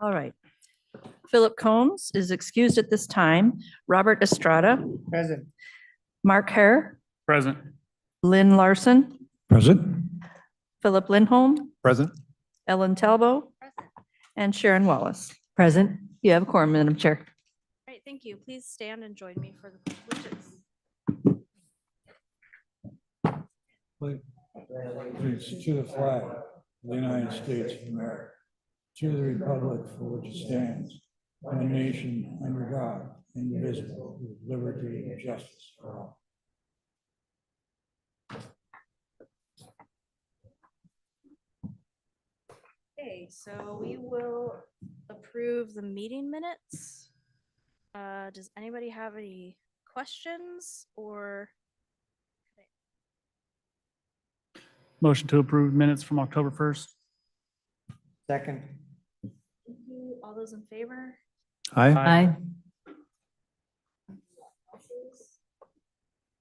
All right. Philip Combs is excused at this time. Robert Estrada, Present. Mark Hare, Present. Lynn Larson, Present. Philip Lindholm, Present. Ellen Talbot, and Sharon Wallace. Present. You have a quorum, Madam Chair. All right, thank you. Please stand and join me for the Pledge of Allegiance. Allegiance to the flag of the United States of America, to the republic for which it stands, one nation under God, indivisible, with liberty and justice for all. Okay, so we will approve the meeting minutes. Does anybody have any questions or? Motion to approve minutes from October 1st. Second. Thank you. All those in favor? Aye.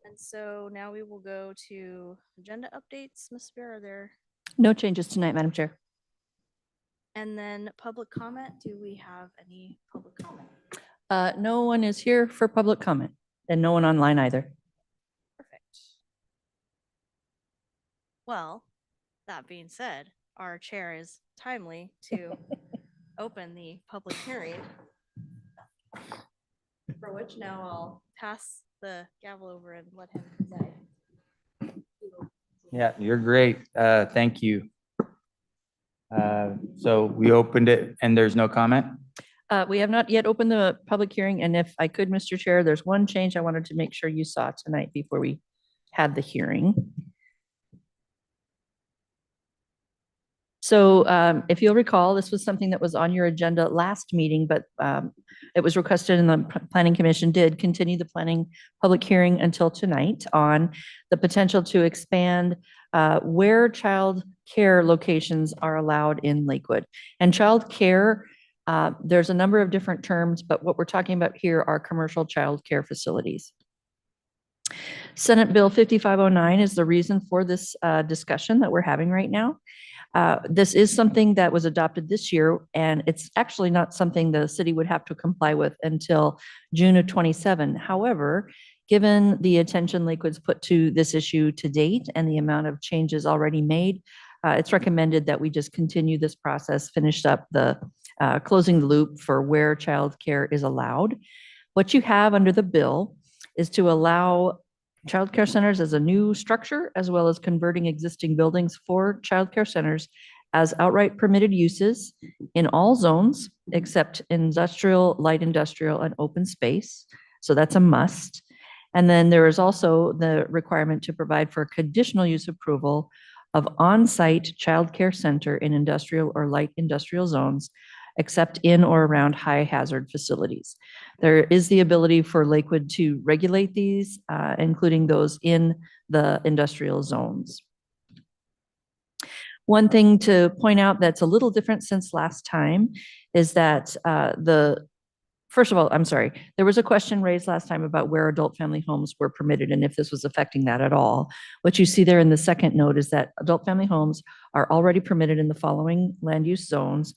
And so now we will go to agenda updates. Ms. Beer, are there? No changes tonight, Madam Chair. And then public comment. Do we have any public comment? No one is here for public comment and no one online either. Perfect. Well, that being said, our chair is timely to open the public hearing, for which now I'll pass the gavel over and let him preside. Yeah, you're great. Thank you. So we opened it and there's no comment? We have not yet opened the public hearing, and if I could, Mr. Chair, there's one change I wanted to make sure you saw tonight before we had the hearing. So if you'll recall, this was something that was on your agenda last meeting, but it was requested and the Planning Commission did continue the planning public hearing until tonight on the potential to expand where child care locations are allowed in Lakewood. And child care, there's a number of different terms, but what we're talking about here are commercial child care facilities. Senate Bill 5509 is the reason for this discussion that we're having right now. This is something that was adopted this year, and it's actually not something the city would have to comply with until June of 27. However, given the attention Lakewood's put to this issue to date and the amount of changes already made, it's recommended that we just continue this process, finish up the closing the loop for where child care is allowed. What you have under the bill is to allow child care centers as a new structure, as well as converting existing buildings for child care centers as outright permitted uses in all zones except industrial, light industrial, and open space. So that's a must. And then there is also the requirement to provide for conditional use approval of on-site child care center in industrial or light industrial zones, except in or around high hazard facilities. There is the ability for Lakewood to regulate these, including those in the industrial zones. One thing to point out that's a little different since last time is that first of all, I'm sorry, there was a question raised last time about where adult family homes were permitted and if this was affecting that at all. What you see there in the second note is that adult family homes are already permitted in the following land use zones.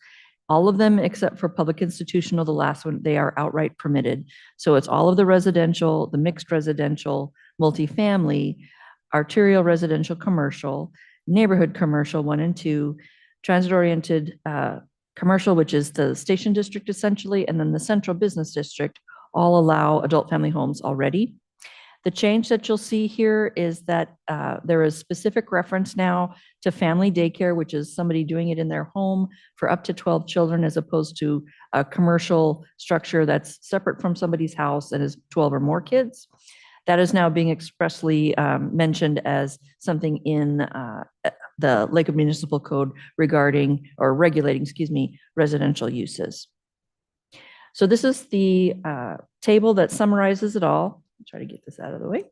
All of them except for public institutional, the last one, they are outright permitted. So it's all of the residential, the mixed residential, multifamily, arterial residential commercial, neighborhood commercial 1 and 2, transit-oriented commercial, which is the station district essentially, and then the central business district all allow adult family homes already. The change that you'll see here is that there is specific reference now to family daycare, which is somebody doing it in their home for up to 12 children, as opposed to a commercial structure that's separate from somebody's house and is 12 or more kids. That is now being expressly mentioned as something in the Lakewood Municipal Code regarding, or regulating, excuse me, residential uses. So this is the table that summarizes it all. Try to get this out of the way.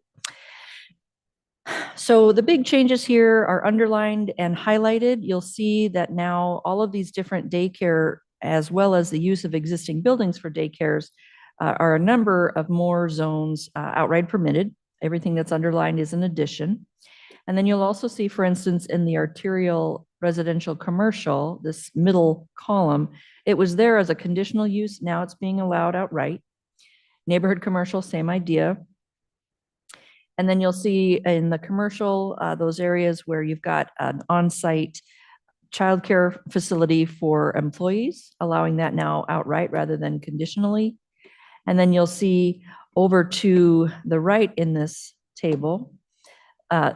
So the big changes here are underlined and highlighted. You'll see that now all of these different daycare, as well as the use of existing buildings for daycares, are a number of more zones outright permitted. Everything that's underlined is an addition. And then you'll also see, for instance, in the arterial residential commercial, this middle column, it was there as a conditional use. Now it's being allowed outright. Neighborhood commercial, same idea. And then you'll see in the commercial, those areas where you've got an on-site childcare facility for employees, allowing that now outright rather than conditionally. And then you'll see over to the right in this table,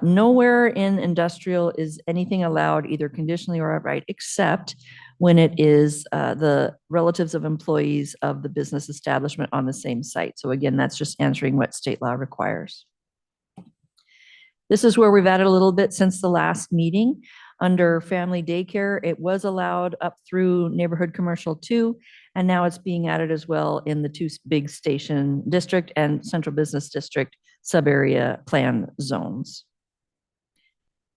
nowhere in industrial is anything allowed either conditionally or outright, except when it is the relatives of employees of the business establishment on the same site. So again, that's just answering what state law requires. This is where we've added a little bit since the last meeting. Under family daycare, it was allowed up through neighborhood commercial 2, and now it's being added as well in the 2 big station district and central business district sub-area plan zones.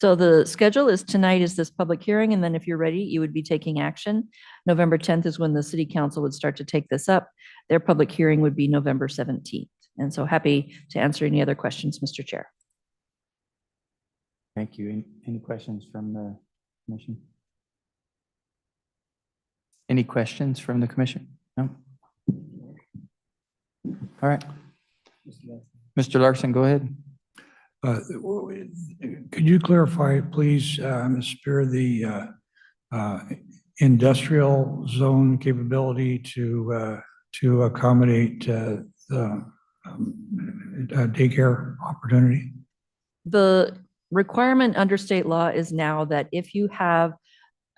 So the schedule is tonight is this public hearing, and then if you're ready, you would be taking action. November 10th is when the city council would start to take this up. Their public hearing would be November 17th. And so happy to answer any other questions, Mr. Chair. Thank you. Any questions from the commission? Any questions from the commission? No? All right. Mr. Larson, go ahead. Could you clarify, please, Ms. Spear, the industrial zone capability to accommodate the daycare opportunity? The requirement under state law is now that if you have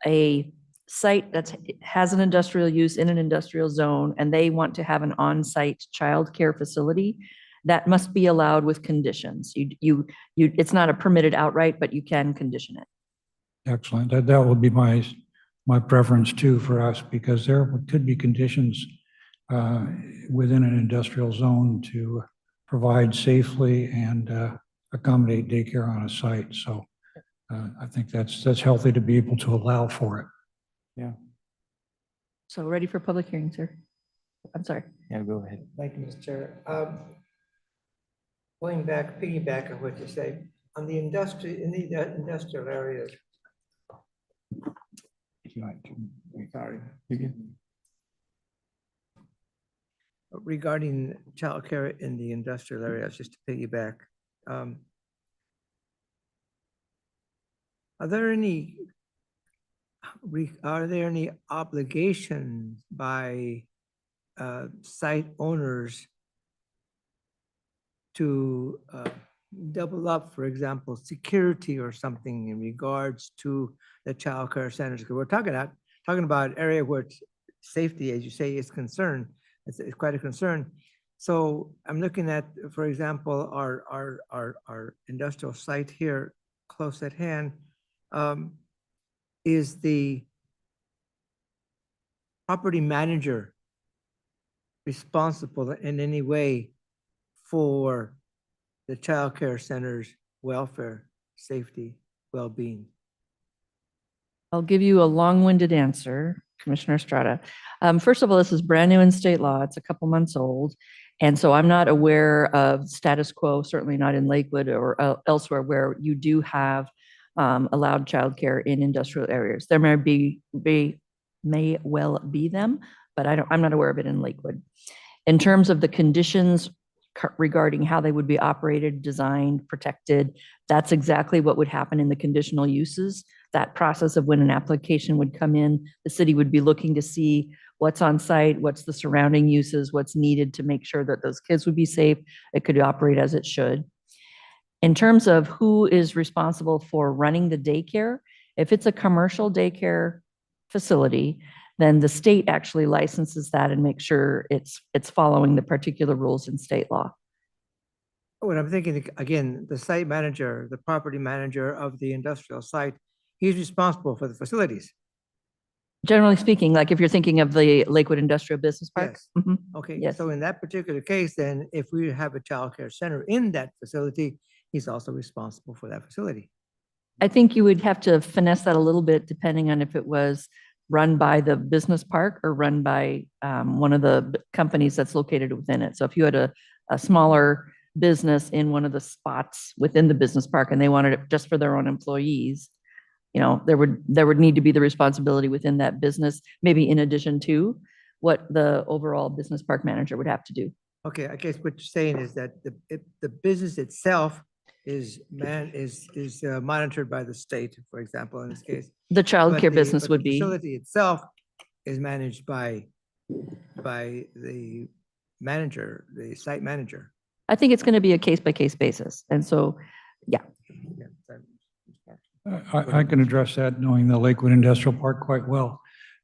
a site that has an industrial use in an industrial zone and they want to have an on-site childcare facility, that must be allowed with conditions. It's not a permitted outright, but you can condition it. Excellent. That would be my preference too for us, because there could be conditions within an industrial zone to provide safely and accommodate daycare on a site. So I think that's healthy to be able to allow for it. Yeah. So ready for public hearing, sir? I'm sorry. Yeah, go ahead. Thank you, Mr. Chair. Going back, piggyback on what you say, on the industry, in the industrial areas. Sorry. Regarding childcare in the industrial areas, just to piggyback. Are there any obligations by site owners to double up, for example, security or something in regards to the childcare centers? Because we're talking about an area where safety, as you say, is concerned. It's quite a concern. So I'm looking at, for example, our industrial site here close at hand. Is the property manager responsible in any way for the child care center's welfare, safety, well-being? I'll give you a long-winded answer, Commissioner Estrada. First of all, this is brand new in state law. It's a couple months old. And so I'm not aware of status quo, certainly not in Lakewood or elsewhere, where you do have allowed childcare in industrial areas. There may well be them, but I'm not aware of it in Lakewood. In terms of the conditions regarding how they would be operated, designed, protected, that's exactly what would happen in the conditional uses. That process of when an application would come in, the city would be looking to see what's on site, what's the surrounding uses, what's needed to make sure that those kids would be safe, it could operate as it should. In terms of who is responsible for running the daycare, if it's a commercial daycare facility, then the state actually licenses that and makes sure it's following the particular rules in state law. What I'm thinking, again, the site manager, the property manager of the industrial site, he's responsible for the facilities. Generally speaking, like if you're thinking of the Lakewood Industrial Business Park. Yes. Mhm. Okay, Yes. so in that particular case, then if we have a child care center in that facility, he's also responsible for that facility. I think you would have to finesse that a little bit depending on if it was run by the business park or run by one of the companies that's located within it. So if you had a smaller business in one of the spots within the business park and they wanted it just for their own employees, there would need to be the responsibility within that business, maybe in addition to what the overall business park manager would have to do. Okay, I guess what you're saying is that the business itself is monitored by the state, for example, in this case. The but childcare the- business but would the be, Facility itself is managed by the manager, the site manager. I think it's going to be a case by case basis. And so, Yeah, I can address that knowing the Lakewood Industrial Park quite well.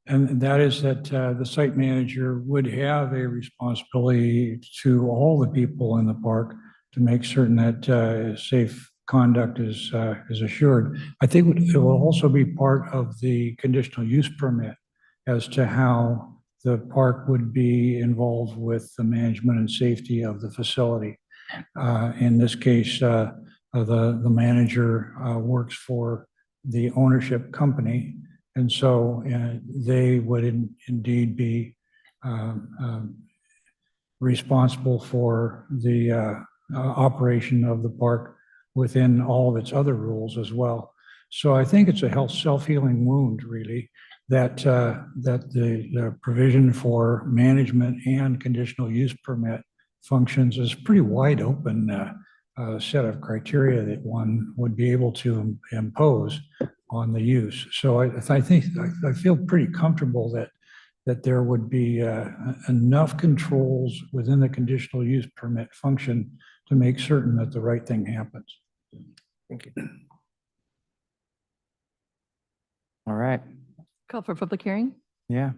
And that is that the site manager would have a responsibility to all the people in the park to make certain that safe conduct is assured. I think it will also be part of the conditional use permit as to how the park would be involved with the management and safety of the facility. In this case, the manager works for the ownership company. And so they would indeed be responsible for the operation of the park within all of its other rules as well. So I think it's a self-healing wound, really, that the provision for management and conditional use permit functions is pretty wide open set of criteria that one would be able to impose on the use. So I feel pretty comfortable that there would be enough controls within the conditional use permit function to make certain that the right thing happens. thank you. All right, call for public hearing. yeah.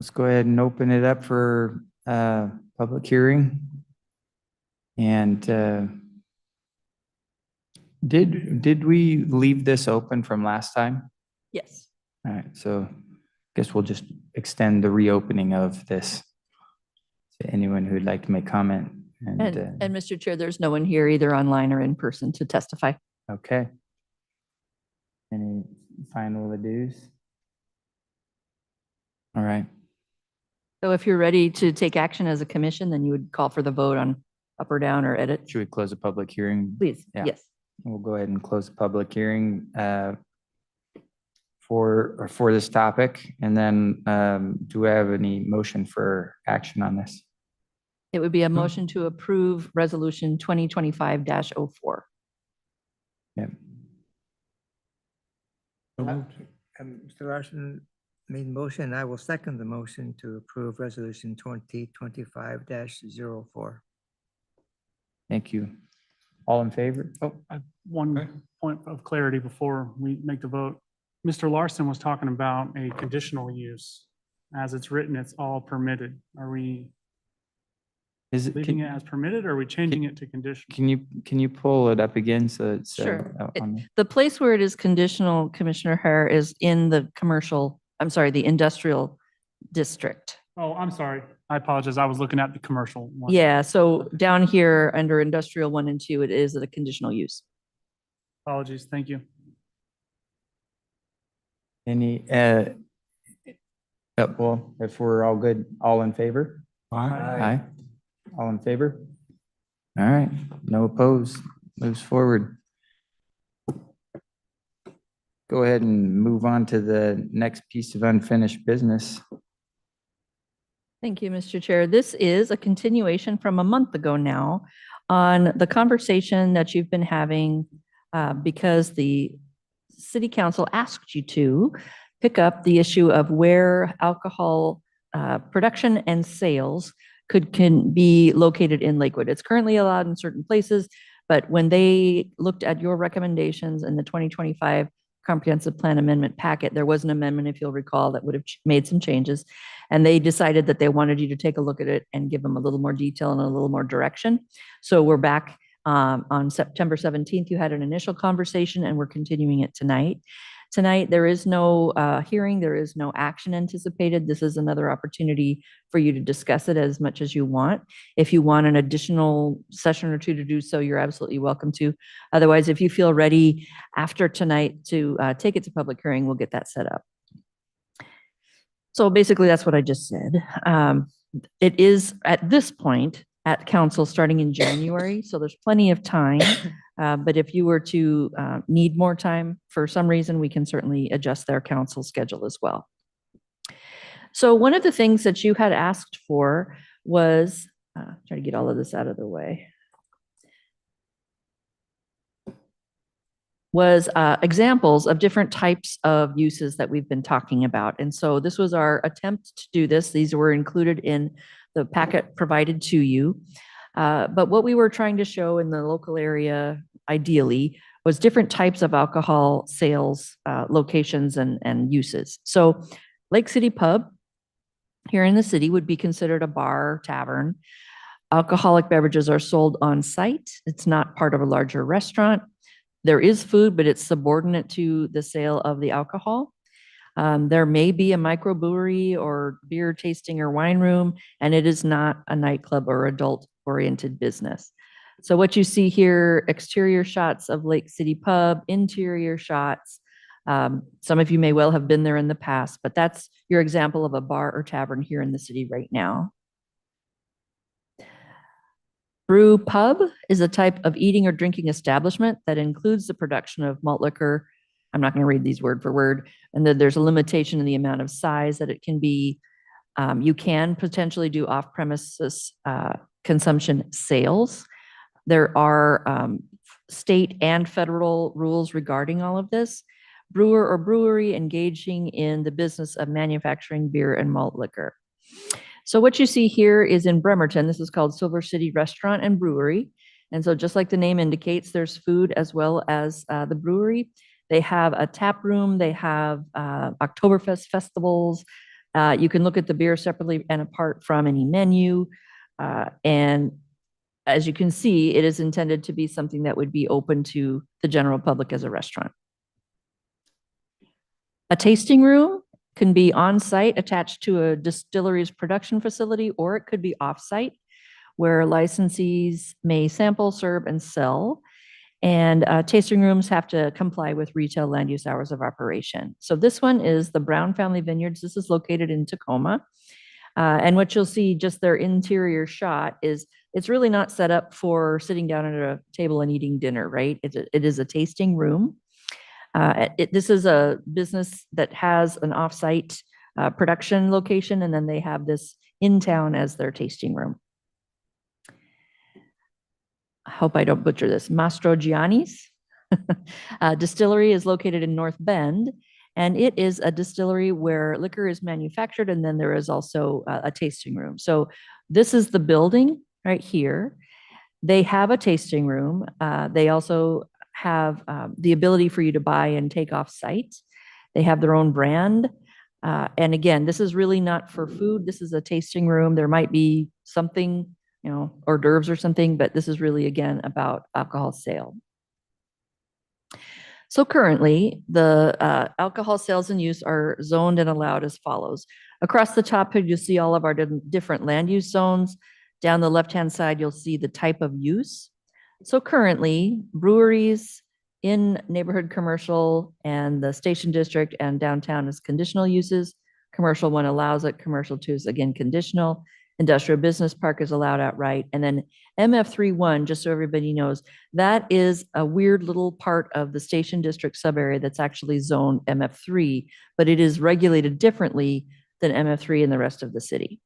Let's go ahead and open it up for public hearing. And did we leave this open from last time? Yes. All right, so I guess we'll just extend the reopening of this to anyone who'd like to make comment. And Mr. Chair, there's no one here either online or in person to testify. Okay. Any final adieus? All right, So if you're ready to take action as a commission, then you would call for the vote on up or down or edit. should we close the public hearing? Please, Yeah. yes. We'll go ahead and close the public hearing for this topic. And then do we have any motion for action on this? It would be a motion to approve resolution 2025-04. Yeah. So moved. Mr. Larson made motion. I will second the motion to approve resolution 2025-04. Thank you. All in favor? Oh, I have one point of clarity before we make the vote. Mr. Larson was talking about a conditional use. As it's written, it's all permitted. Are we is it, leaving it as permitted or are we changing it to conditional? can you pull it up again so it's Sure. on the- The place where it is conditional, Commissioner Hare, is in the the industrial district. Oh, I'm sorry. I apologize. I was looking at the commercial one. Yeah, so down here under industrial 1 and 2, it is a conditional use. Apologies. Thank you. any well, if we're all good, all in favor? Aye. All in favor? All right, no opposed, moves forward. Go ahead and move on to the next piece of unfinished business. Thank you, Mr. Chair. This is a continuation from a month ago now on the conversation that you've been having because the city council asked you to pick up the issue of where alcohol production and sales can be located in Lakewood. It's currently allowed in certain places, but when they looked at your recommendations in the 2025 comprehensive plan amendment packet, there was an amendment, if you'll recall, that would have made some changes. And they decided that they wanted you to take a look at it and give them a little more detail and a little more direction. So we're back on September 17th. You had an initial conversation and we're continuing it tonight. Tonight, there is no hearing, there is no action anticipated. This is another opportunity for you to discuss it as much as you want. If you want an additional session or two to do so, you're absolutely welcome to. Otherwise, if you feel ready after tonight to take it to public hearing, we'll get that set up. So basically, that's what I just said. It is at this point at council starting in January, so there's plenty of time. But if you were to need more time for some reason, we can certainly adjust their council schedule as well. So one of the things that you had asked for was, try to get all of this out of the way, was examples of different types of uses that we've been talking about. And so this was our attempt to do this. These were included in the packet provided to you. But what we were trying to show in the local area, ideally, was different types of alcohol sales locations and uses. So Lake City Pub here in the city would be considered a bar or tavern. Alcoholic beverages are sold on site. It's not part of a larger restaurant. There is food, but it's subordinate to the sale of the alcohol. There may be a microbrewery or beer tasting or wine room, and it is not a nightclub or adult-oriented business. So what you see here, exterior shots of Lake City Pub, interior shots. Some of you may well have been there in the past, but that's your example of a bar or tavern here in the city right now. Brew pub is a type of eating or drinking establishment that includes the production of malt liquor. I'm not going to read these word for word. And then there's a limitation in the amount of size that it can be. You can potentially do off-premises consumption sales. There are state and federal rules regarding all of this. Brewer or brewery engaging in the business of manufacturing beer and malt liquor. So what you see here is in Bremerton. This is called Silver City Restaurant and Brewery. And so just like the name indicates, there's food as well as the brewery. They have a tap room. They have Oktoberfest festivals. You can look at the beer separately and apart from any menu. And as you can see, it is intended to be something that would be open to the general public as a restaurant. A tasting room can be on-site attached to a distillery's production facility, or it could be off-site where licensees may sample, serve, and sell. And tasting rooms have to comply with retail land use hours of operation. So this one is the Brown Family Vineyards. This is located in Tacoma. And what you'll see, just their interior shot, is it's really not set up for sitting down at a table and eating dinner, right? It is a tasting room. This is a business that has an off-site production location, and then they have this in town as their tasting room. I hope I don't butcher this. Mastrogiani's distillery is located in North Bend, and it is a distillery where liquor is manufactured, and then there is also a tasting room. So this is the building right here. They have a tasting room. They also have the ability for you to buy and take off site. They have their own brand. And again, this is really not for food. This is a tasting room. There might be something, hors d'oeuvres or something, but this is really, again, about alcohol sale. So currently, the alcohol sales and use are zoned and allowed as follows. Across the top here, you'll see all of our different land use zones. Down the left-hand side, you'll see the type of use. So currently, breweries in neighborhood commercial and the station district and downtown is conditional uses. Commercial 1 allows it. Commercial 2 is again conditional. Industrial business park is allowed outright. And then MF31, just so everybody knows, that is a weird little part of the station district subarea that's actually zoned MF3, but it is regulated differently than MF3 in the rest of the city.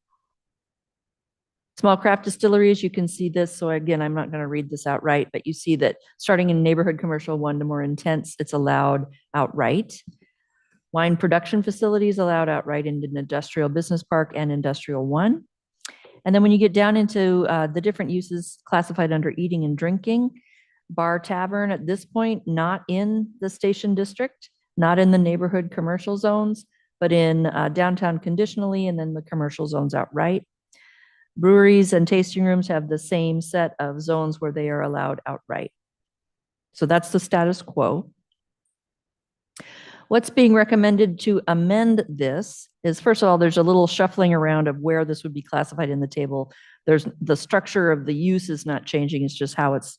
Small craft distilleries, you can see this. So again, I'm not going to read this outright, but you see that starting in neighborhood commercial 1 to more intense, it's allowed outright. Wine production facilities allowed outright in an industrial business park and industrial 1. And then when you get down into the different uses classified under eating and drinking, bar tavern at this point, not in the station district, not in the neighborhood commercial zones, but in downtown conditionally, and then the commercial zones outright. Breweries and tasting rooms have the same set of zones where they are allowed outright. So that's the status quo. What's being recommended to amend this is, first of all, there's a little shuffling around of where this would be classified in the table. There's the structure of the use is not changing. It's just how it's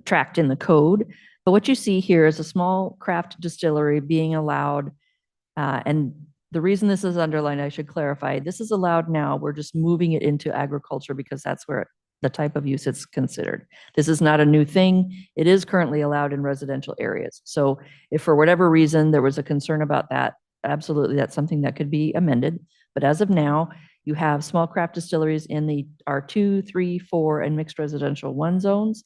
tracked in the code. But what you see here is a small craft distillery being allowed, and the reason this is underlined, I should clarify, this is allowed now. We're just moving it into agriculture because that's where the type of use it's considered. This is not a new thing. It is currently allowed in residential areas. So if for whatever reason there was a concern about that, absolutely, that's something that could be amended. But as of now, you have small craft distilleries in the R2, 3, 4, and mixed residential 1 zones.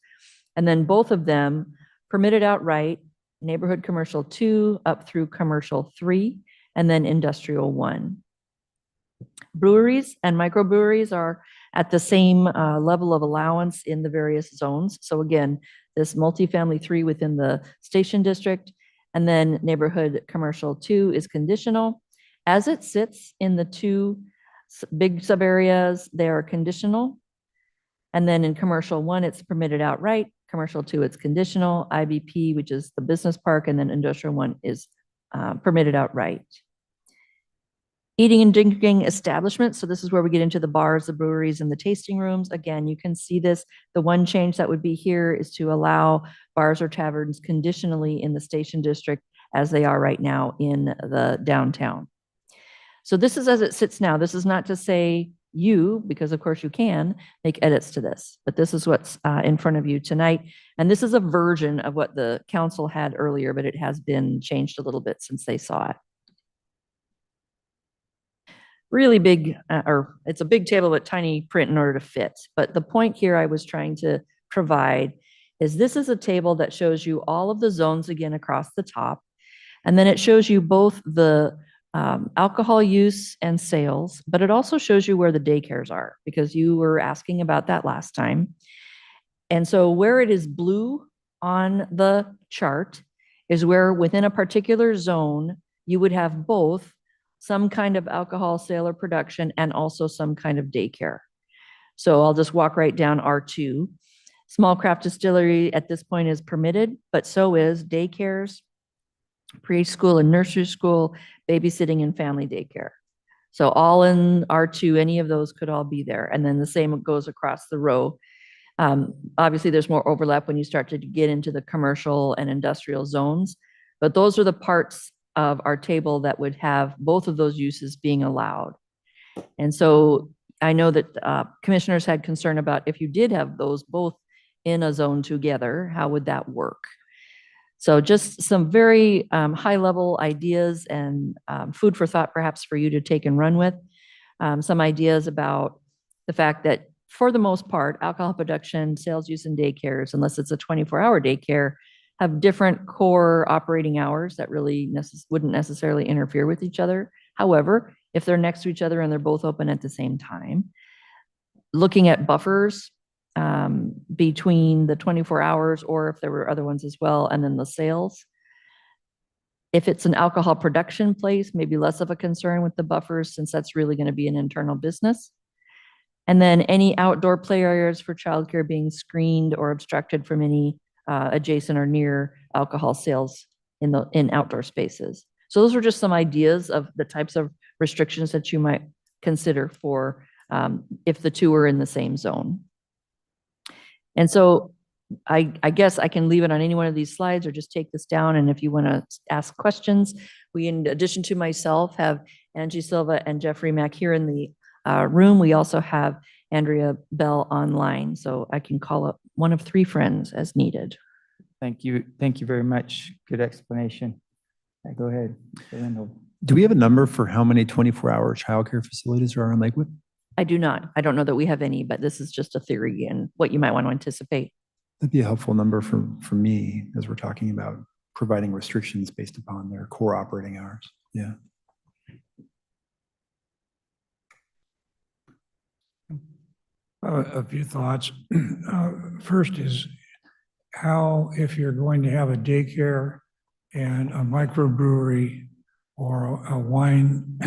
And then both of them permitted outright, neighborhood commercial 2 up through commercial 3, and then industrial 1. Breweries and microbreweries are at the same level of allowance in the various zones. So again, this multifamily 3 within the station district, and then neighborhood commercial 2 is conditional. As it sits in the 2 big sub areas, they are conditional. And then in commercial 1, it's permitted outright. Commercial 2, it's conditional. IBP, which is the business park, and then industrial 1 is permitted outright. Eating and drinking establishments. So this is where we get into the bars, the breweries, and the tasting rooms. Again, you can see this. The one change that would be here is to allow bars or taverns conditionally in the station district as they are right now in the downtown. So this is as it sits now. This is not to say you, because of course you can make edits to this, but this is what's in front of you tonight. And this is a version of what the council had earlier, but it has been changed a little bit since they saw it. Really big, or it's a big table with tiny print in order to fit. But the point here I was trying to provide is this is a table that shows you all of the zones again across the top. And then it shows you both the alcohol use and sales, but it also shows you where the daycares are, because you were asking about that last time. And so where it is blue on the chart is where within a particular zone, you would have both some kind of alcohol sale or production and also some kind of daycare. So I'll just walk right down R2. Small craft distillery at this point is permitted, but so is daycares, preschool and nursery school, babysitting and family daycare. So all in R2, any of those could all be there. And then the same goes across the row. Obviously, there's more overlap when you start to get into the commercial and industrial zones, but those are the parts of our table that would have both of those uses being allowed. And so I know that commissioners had concern about if you did have those both in a zone together, how would that work? So just some very high-level ideas and food for thought perhaps for you to take and run with. Some ideas about the fact that for the most part, alcohol production, sales use, and daycares, unless it's a 24-hour daycare, have different core operating hours that really wouldn't necessarily interfere with each other. However, if they're next to each other and they're both open at the same time, looking at buffers between the 24 hours, or if there were other ones as well, and then the sales. If it's an alcohol production place, maybe less of a concern with the buffers, since that's really going to be an internal business. And then any outdoor play areas for childcare being screened or obstructed from any adjacent or near alcohol sales in outdoor spaces. So those are just some ideas of the types of restrictions that you might consider for if the two are in the same zone. And so I guess I can leave it on any one of these slides or just take this down. And if you want to ask questions, we, in addition to myself, have Angie Silva and Jeffrey Mack here in the room. We also have Andrea Bell online, so I can call up one of 3 friends as needed. Thank you. Thank you very much. Good explanation. Go ahead. Do we have a number for how many 24-hour childcare facilities are in Lakewood? I do not. I don't know that we have any, but this is just a theory and what you might want to anticipate. That'd be a helpful number for me as we're talking about providing restrictions based upon their core operating hours. Yeah. A few thoughts. First is how, if you're going to have a daycare and a microbrewery or a wine,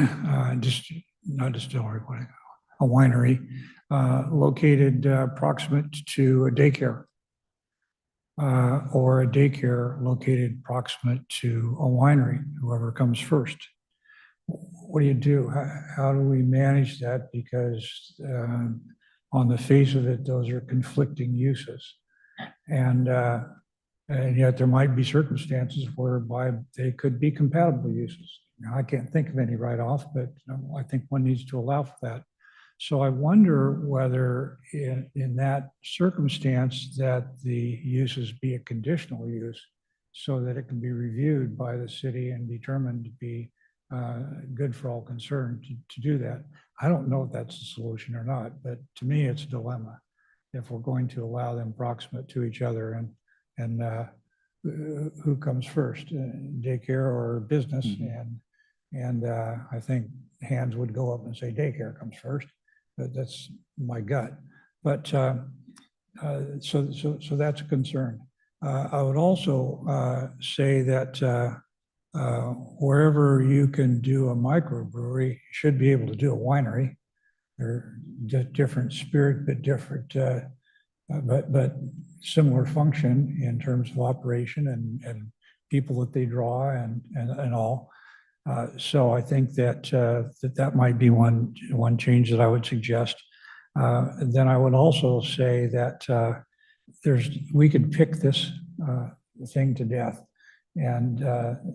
not distillery, a winery located proximate to a daycare, or a daycare located proximate to a winery, whoever comes first. What do you do? How do we manage that? Because on the face of it, those are conflicting uses. And yet there might be circumstances whereby they could be compatible uses. Now, I can't think of any right off, but I think one needs to allow for that. So I wonder whether in that circumstance that the uses be a conditional use so that it can be reviewed by the city and determined to be good for all concerned to do that. I don't know if that's the solution or not, but to me, it's a dilemma. If we're going to allow them proximate to each other and who comes first, daycare or business? And I think hands would go up and say daycare comes first, but that's my gut. But so that's a concern. I would also say that wherever you can do a microbrewery, you should be able to do a winery. They're different spirit, but different, but similar function in terms of operation and people that they draw and all. So I think that that might be one change that I would suggest. Then I would also say that we could pick this thing to death. And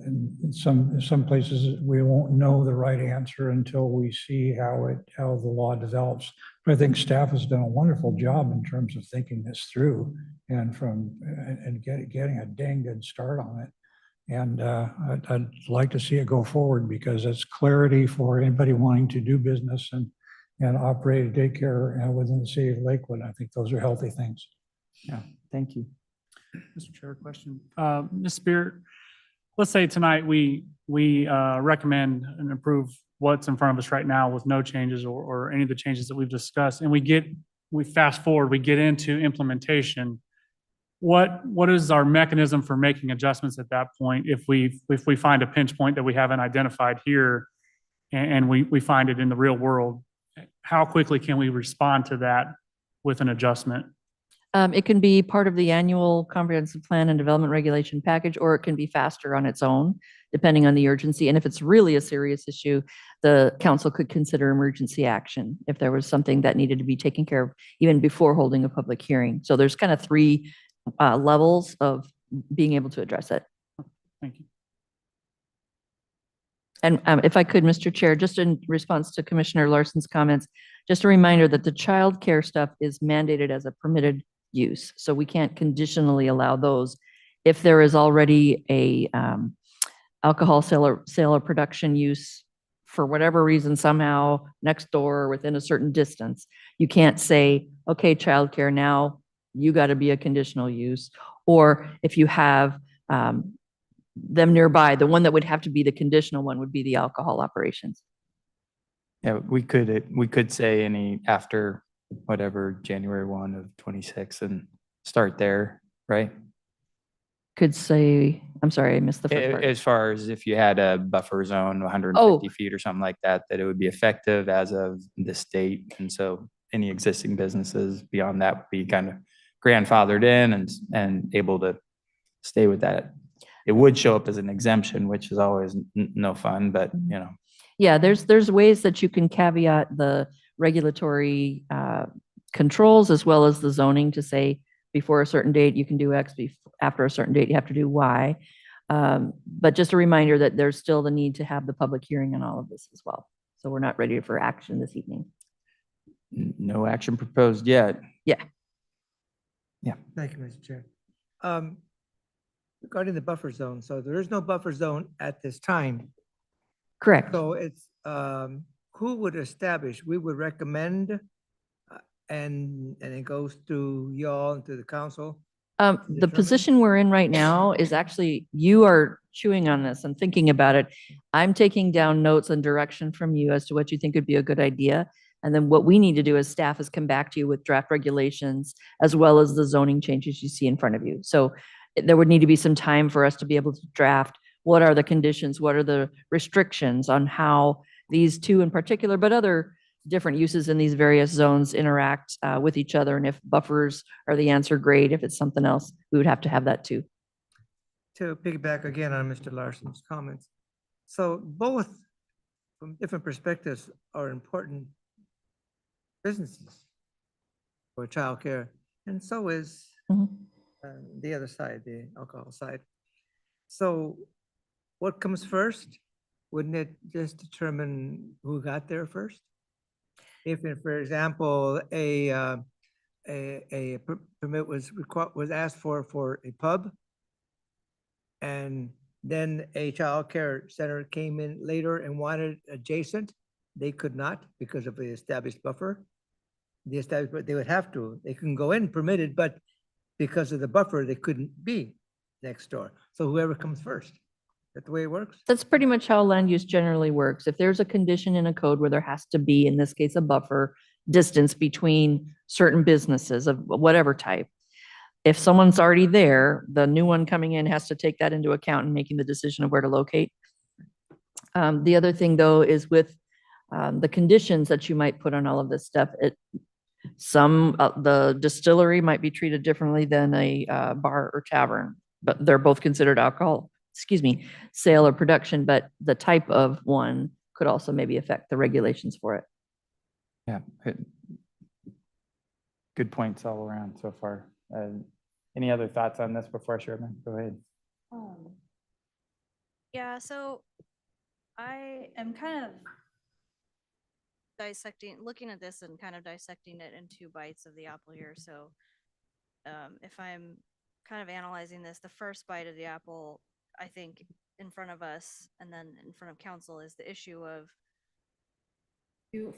in some places, we won't know the right answer until we see how the law develops. But I think staff has done a wonderful job in terms of thinking this through and getting a dang good start on it. And I'd like to see it go forward because it's clarity for anybody wanting to do business and operate a daycare within the city of Lakewood. I think those are healthy things. Yeah, thank you. Mr. Chair, question. Ms. Spear, let's say tonight we recommend and approve what's in front of us right now with no changes or any of the changes that we've discussed, and we fast forward, we get into implementation. What is our mechanism for making adjustments at that point if we find a pinch point that we haven't identified here and we find it in the real world? How quickly can we respond to that with an adjustment? It can be part of the annual comprehensive plan and development regulation package, or it can be faster on its own, depending on the urgency. And if it's really a serious issue, the council could consider emergency action if there was something that needed to be taken care of even before holding a public hearing. So there's kind of three levels of being able to address it. Thank you. And if I could, Mr. Chair, just in response to Commissioner Larson's comments, just a reminder that the child care stuff is mandated as a permitted use. So we can't conditionally allow those. If there is already a alcohol sale or production use for whatever reason, somehow next door or within a certain distance, you can't say, okay, childcare, now you got to be a conditional use. Or if you have them nearby, the one that would have to be the conditional one would be the alcohol operations. Yeah, we could say any after whatever, January 1 of 26 and start there, right? Could say, I'm sorry, I missed the first part. As far as if you had a buffer zone, 150 feet or something like that, that it would be effective as of this date. And so any existing businesses beyond that would be kind of grandfathered in and able to stay with that. It would show up as an exemption, which is always no fun, but you know. Yeah, there's ways that you can caveat the regulatory controls as well as the zoning to say before a certain date you can do X, after a certain date you have to do Y. But just a reminder that there's still the need to have the public hearing on all of this as well. So we're not ready for action this evening. No action proposed yet. Yeah. Yeah. Thank you, Mr. Chair. Regarding the buffer zone, so there is no buffer zone at this time. Correct. So it's, who would establish? We would recommend, and it goes through y'all and to the council? The determine? position we're in right now is actually, you are chewing on this and thinking about it. I'm taking down notes and direction from you as to what you think would be a good idea. And then what we need to do as staff is come back to you with draft regulations as well as the zoning changes you see in front of you. So there would need to be some time for us to be able to draft what are the conditions, what are the restrictions on how these two in particular, but other different uses in these various zones interact with each other. And if buffers are the answer, great. If it's something else, we would have to have that too. To piggyback again on Mr. Larson's comments. So both from different perspectives are important businesses for childcare, and so is Mhm. the other side, the alcohol side. So what comes first? wouldn't it just determine who got there first? If, for example, a permit was asked for a pub, and then a childcare center came in later and wanted adjacent, they could not because of the established buffer. They would have to, they can go in permitted, but because of the buffer, they couldn't be next door. So whoever comes first, that's the way it works? That's pretty much how land use generally works. If there's a condition in a code where there has to be, in this case, a buffer distance between certain businesses of whatever type, if someone's already there, the new one coming in has to take that into account in making the decision of where to locate. The other thing, though, is with the conditions that you might put on all of this stuff, the distillery might be treated differently than a bar or tavern, but they're both considered alcohol, sale or production, but the type of one could also maybe affect the regulations for it. Yeah. Good points all around so far. Any other thoughts on this before I share mine? Go ahead. Yeah, so I am kind of looking at this and kind of dissecting it in two bites of the apple here. So if I'm kind of analyzing this, the first bite of the apple, I think in front of us and then in front of council is the issue of,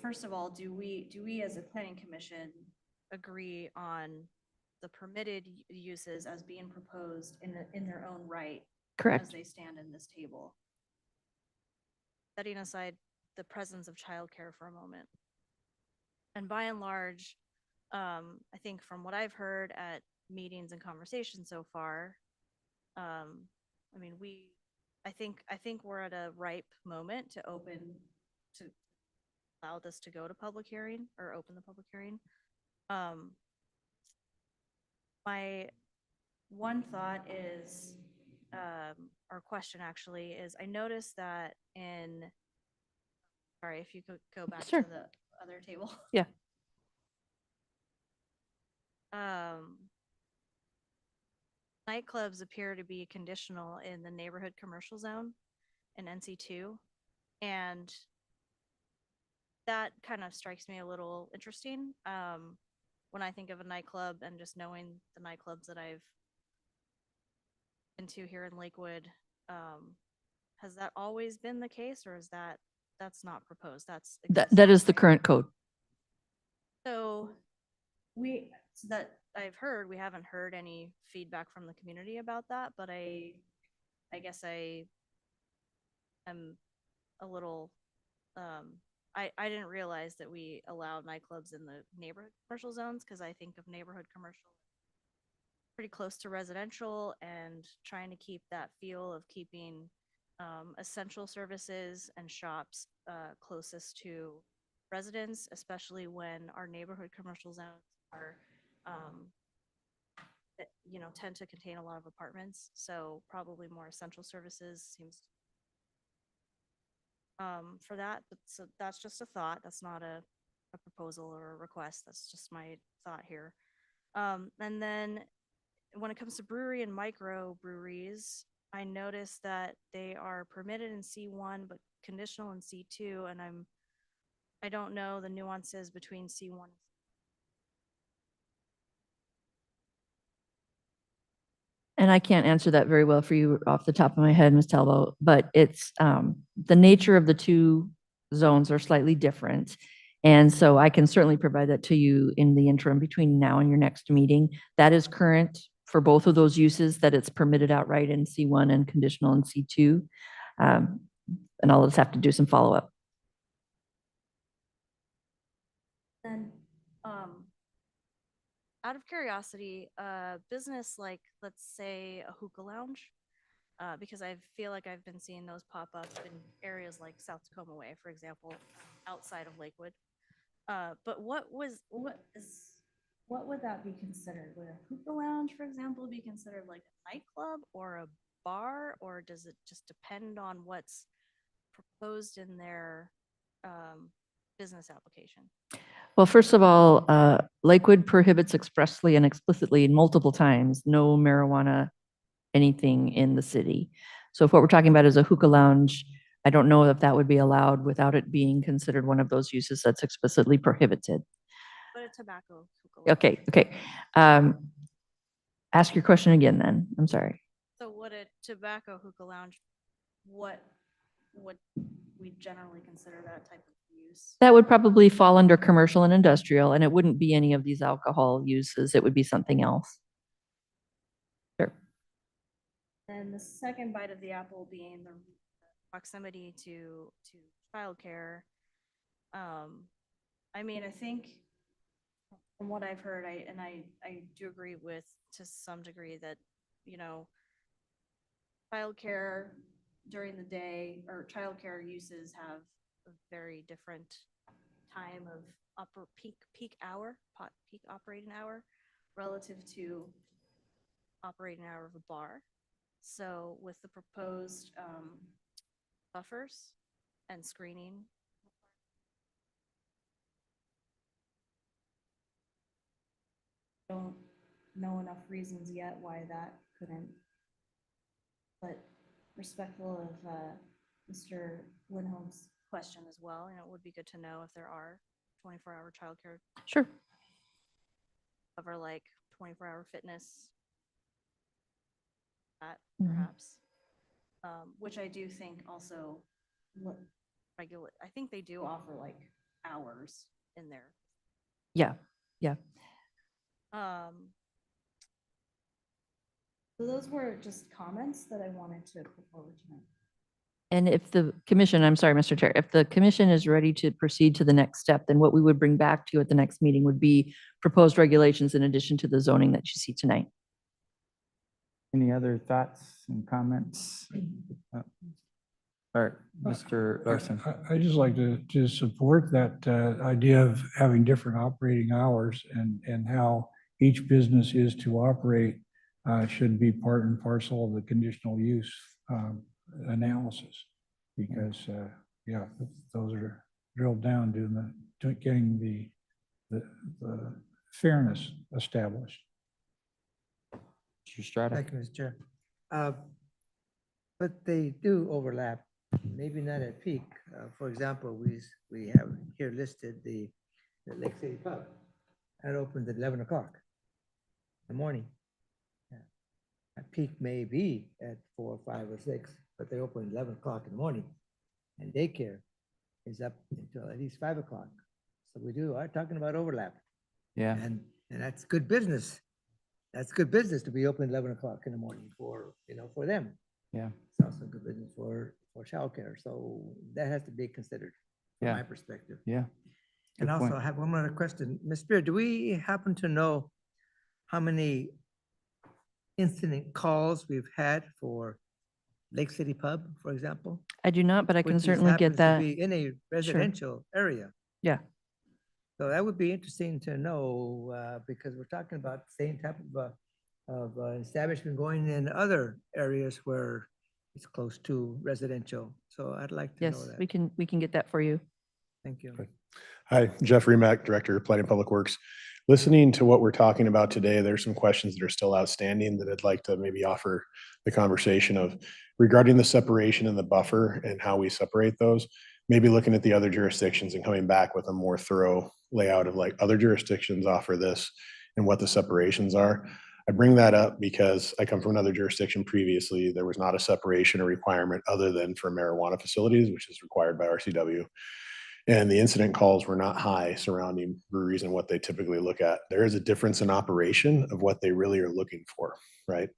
first of all, do we as a planning commission agree on the permitted uses as being proposed in their own right as Correct. they stand in this table? Setting aside the presence of childcare for a moment. And by and large, I think from what I've heard at meetings and conversations so far, I mean, I think we're at a ripe moment to allow this to go to public hearing or open the public hearing. My one thought is, or question actually, is I noticed that sorry, if you could go back Sure. to the other table. Yeah. Nightclubs appear to be conditional in the neighborhood commercial zone in NC2. And that kind of strikes me a little interesting. When I think of a nightclub and just knowing the nightclubs that I've been to here in Lakewood, has that always been the case, or is that's not proposed? That is the current code. So that I've heard, we haven't heard any feedback from the community about that, but I guess I am a little, I didn't realize that we allowed nightclubs in the neighborhood commercial zones, because I think of neighborhood commercial pretty close to residential and trying to keep that feel of keeping essential services and shops closest to residents, especially when our neighborhood commercial zones are, tend to contain a lot of apartments. So probably more essential services seems for that. But so that's just a thought. That's not a proposal or a request. That's just my thought here. And then when it comes to brewery and micro breweries, I noticed that they are permitted in C1 but conditional in C2, and I don't know the nuances between C1. And I can't answer that very well for you off the top of my head, Ms. Talbot, but it's the nature of the two zones are slightly different. And so I can certainly provide that to you in the interim between now and your next meeting. That is current for both of those uses, that it's permitted outright in C1 and conditional in C2. And I'll just have to do some follow-up. Then, out of curiosity, business like, let's say, a hookah lounge, because I feel like I've been seeing those pop up in areas like South Tacoma Way, for example, outside of Lakewood. But what would that be considered? Would a hookah lounge, for example, be considered like a nightclub or a bar, or does it just depend on what's proposed in their business application? Well, first of all, Lakewood prohibits expressly and explicitly multiple times no marijuana anything in the city. So if what we're talking about is a hookah lounge, I don't know if that would be allowed without it being considered one of those uses that's explicitly prohibited. But a tobacco hookah lounge. Okay, okay. Ask your question again then. I'm sorry. So would a tobacco hookah lounge, what would we generally consider that type of use? That would probably fall under commercial and industrial, and it wouldn't be any of these alcohol uses. It would be something else. Sure. And the second bite of the apple being the proximity to childcare. I mean, I think from what I've heard, I do agree with to some degree that, you know, childcare during the day or childcare uses have a very different time of peak operating hour relative to operating hour of a bar. So with the proposed buffers and screening, don't know enough reasons yet why that couldn't. But respectful of Mr. Lindholm's question as well, and it would be good to know if there are 24-hour childcare Sure. cover like 24-hour fitness, that Mhm. perhaps, which I do think also regulate. I think they do offer like hours in there. Yeah, yeah. So those were just comments that I wanted to put forward tonight. And if the commission, I'm sorry, Mr. Chair, if the commission is ready to proceed to the next step, then what we would bring back to you at the next meeting would be proposed regulations in addition to the zoning that you see tonight. Any other thoughts and comments? All right, Mr. Larson. I just like to support that idea of having different operating hours and how each business is to operate should be part and parcel of the conditional use analysis. Because, yeah, those are drilled down to getting the fairness established. Mr. Strata. Thank you, Mr. Chair. But they do overlap, maybe not at peak. For example, we have here listed the Lake City Pub. That opens at 11 o'clock in the morning. At peak may be at 4, 5, or 6, but they open at 11 o'clock in the morning. And daycare is up until at least 5 o'clock. So we are talking about overlap. Yeah, And that's good business. That's good business to be open 11 o'clock in the morning for, for them. yeah, It's also good business for childcare. So that has to be considered from Yeah. my perspective. yeah. And Good also point. I have one more question. Ms. Spear, do we happen to know how many incident calls we've had for Lake City Pub, for example? I do not, but I can which certainly happens get to that. be in a residential area. Yeah. So that would be interesting to know, because we're talking about the same type of establishment going in other areas where it's close to residential. So I'd like to know Yes, that. we can get that for you. Thank you. Hi, Jeff Remack, Director of Planning Public Works. Listening to what we're talking about today, there's some questions that are still outstanding that I'd like to maybe offer the conversation of regarding the separation and the buffer and how we separate those. Maybe looking at the other jurisdictions and coming back with a more thorough layout of like other jurisdictions offer this and what the separations are. I bring that up because I come from another jurisdiction previously. There was not a separation or requirement other than for marijuana facilities, which is required by RCW. And the incident calls were not high surrounding breweries and what they typically look at. There is a difference in operation of what they really are looking for, right?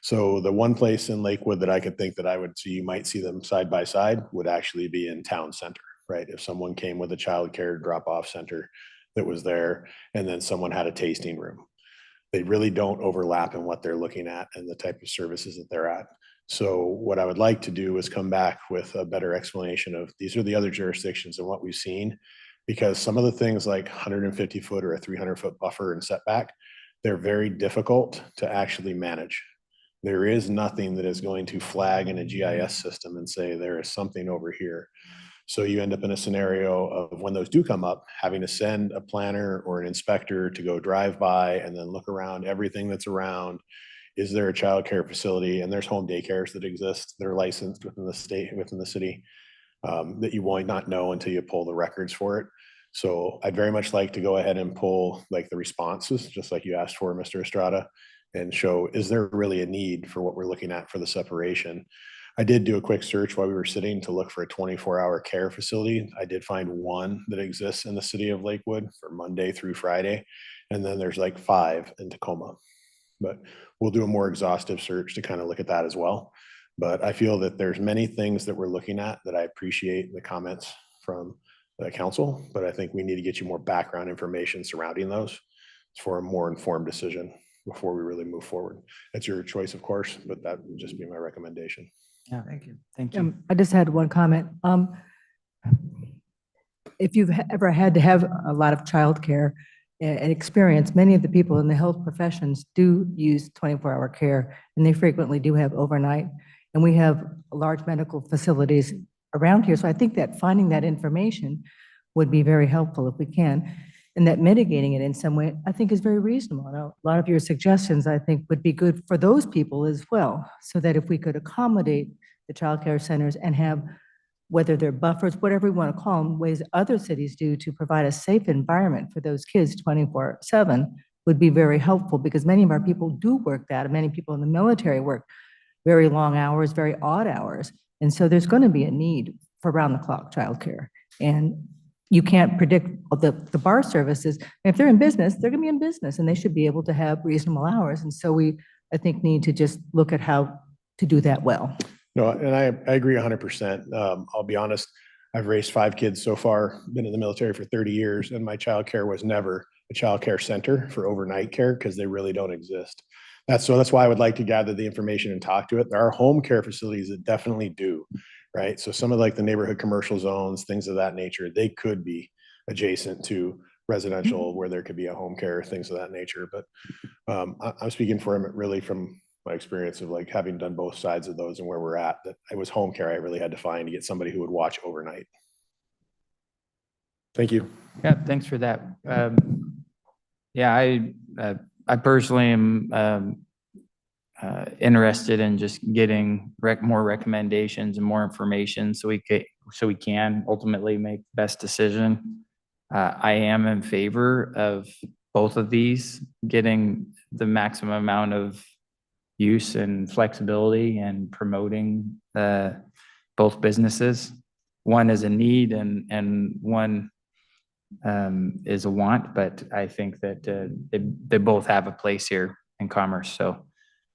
So the one place in Lakewood that I could think that I would see, you might see them side by side, would actually be in town center, right? If someone came with a childcare drop-off center that was there, and then someone had a tasting room. They really don't overlap in what they're looking at and the type of services that they're at. So what I would like to do is come back with a better explanation of these are the other jurisdictions and what we've seen. Because some of the things like 150 foot or a 300-foot buffer and setback, they're very difficult to actually manage. There is nothing that is going to flag in a GIS system and say there is something over here. So you end up in a scenario of when those do come up, having to send a planner or an inspector to go drive by and then look around everything that's around. Is there a childcare facility? And there's home daycares that exist. They're licensed within the state, within the city. that you might not know until you pull the records for it. So I'd very much like to go ahead and pull like the responses, just like you asked for, Mr. Estrada, and show, is there really a need for what we're looking at for the separation? I did do a quick search while we were sitting to look for a 24-hour care facility. I did find one that exists in the city of Lakewood for Monday through Friday. And then there's like 5 in Tacoma. But we'll do a more exhaustive search to kind of look at that as well. But I feel that there's many things that we're looking at that I appreciate the comments from the council, but I think we need to get you more background information surrounding those for a more informed decision before we really move forward. It's your choice, of course, but that would just be my recommendation. Yeah, Thank you. thank you. I just had one comment. If you've ever had to have a lot of childcare and experience, many of the people in the health professions do use 24-hour care, and they frequently do have overnight. And we have large medical facilities around here. So I think that finding that information would be very helpful if we can. And that mitigating it in some way, I think is very reasonable. And a lot of your suggestions, I think, would be good for those people as well. So that if we could accommodate the childcare centers and have, whether they're buffers, whatever we want to call them, ways other cities do to provide a safe environment for those kids 24/7 would be very helpful, because many of our people do work that, and many people in the military work very long hours, very odd hours. And so there's going to be a need for round-the-clock childcare. And you can't predict the bar services. If they're in business, they're going to be in business, and they should be able to have reasonable hours. And so we, I think, need to just look at how to do that well. No, and I agree 100%. I'll be honest, I've raised 5 kids so far, been in the military for 30 years, and my childcare was never a childcare center for overnight care because they really don't exist. That's why I would like to gather the information and talk to it. There are home care facilities that definitely do, right? So some of like the neighborhood commercial zones, things of that nature, they could be adjacent to residential where there could be a home care, things of that nature. But I'm speaking for them really from my experience of like having done both sides of those and where we're at, that it was home care I really had to find to get somebody who would watch overnight. Thank you. Yeah, thanks for that. Yeah, I personally am interested in just getting more recommendations and more information so we can ultimately make the best decision. I am in favor of both of these, getting the maximum amount of use and flexibility and promoting both businesses. One is a need and one is a want, but I think that they both have a place here in commerce. So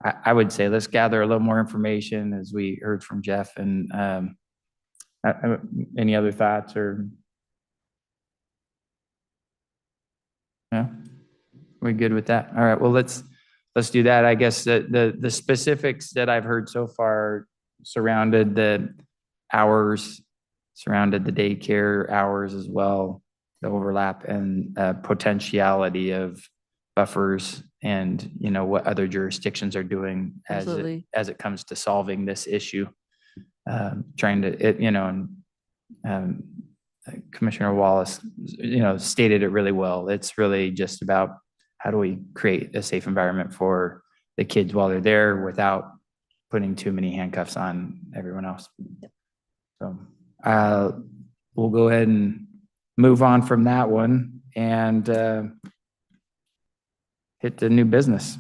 I would say let's gather a little more information, as we heard from Jeff. And any other thoughts or? Yeah, we're good with that. All right, well, let's do that. I guess the specifics that I've heard so far surrounded the hours, surrounded the daycare hours as well, the overlap and potentiality of buffers, and what other jurisdictions are doing as it comes to solving this issue. Trying to Commissioner Wallace stated it really well. It's really just about how do we create a safe environment for the kids while they're there without putting too many handcuffs on everyone else. So we'll go ahead and move on from that one and hit the new business.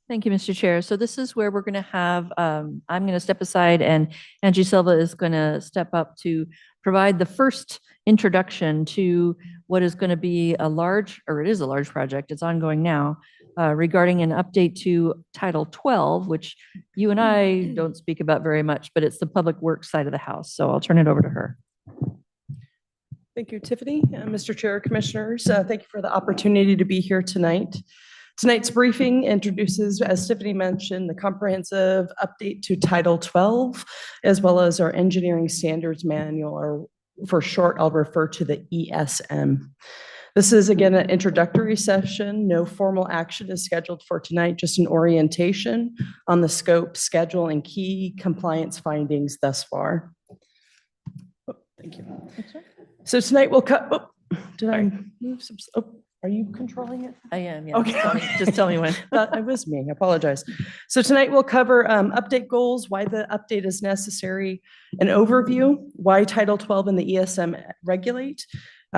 Thank you, Mr. Chair. So this is where we're going to have, I'm going to step aside and Angie Silva is going to step up to provide the first introduction to what is going to be it is a large project, it's ongoing now, regarding an update to Title 12, which you and I don't speak about very much, but it's the public works side of the house. So I'll turn it over to her. Thank you, Tiffany. Mr. Chair, Commissioners, thank you for the opportunity to be here tonight. Tonight's briefing introduces, as Tiffany mentioned, the comprehensive update to Title 12, as well as our engineering standards manual, or for short, I'll refer to the ESM. This is, again, an introductory session. No formal action is scheduled for tonight, just an orientation on the scope, schedule, and key compliance findings thus far. Oh, thank you. So tonight we'll did I move some? Oh, Are you controlling it? I am, yeah. Okay. Just tell me when. It was me, I apologize. So tonight we'll cover update goals, why the update is necessary, an overview, why Title 12 and the ESM regulate,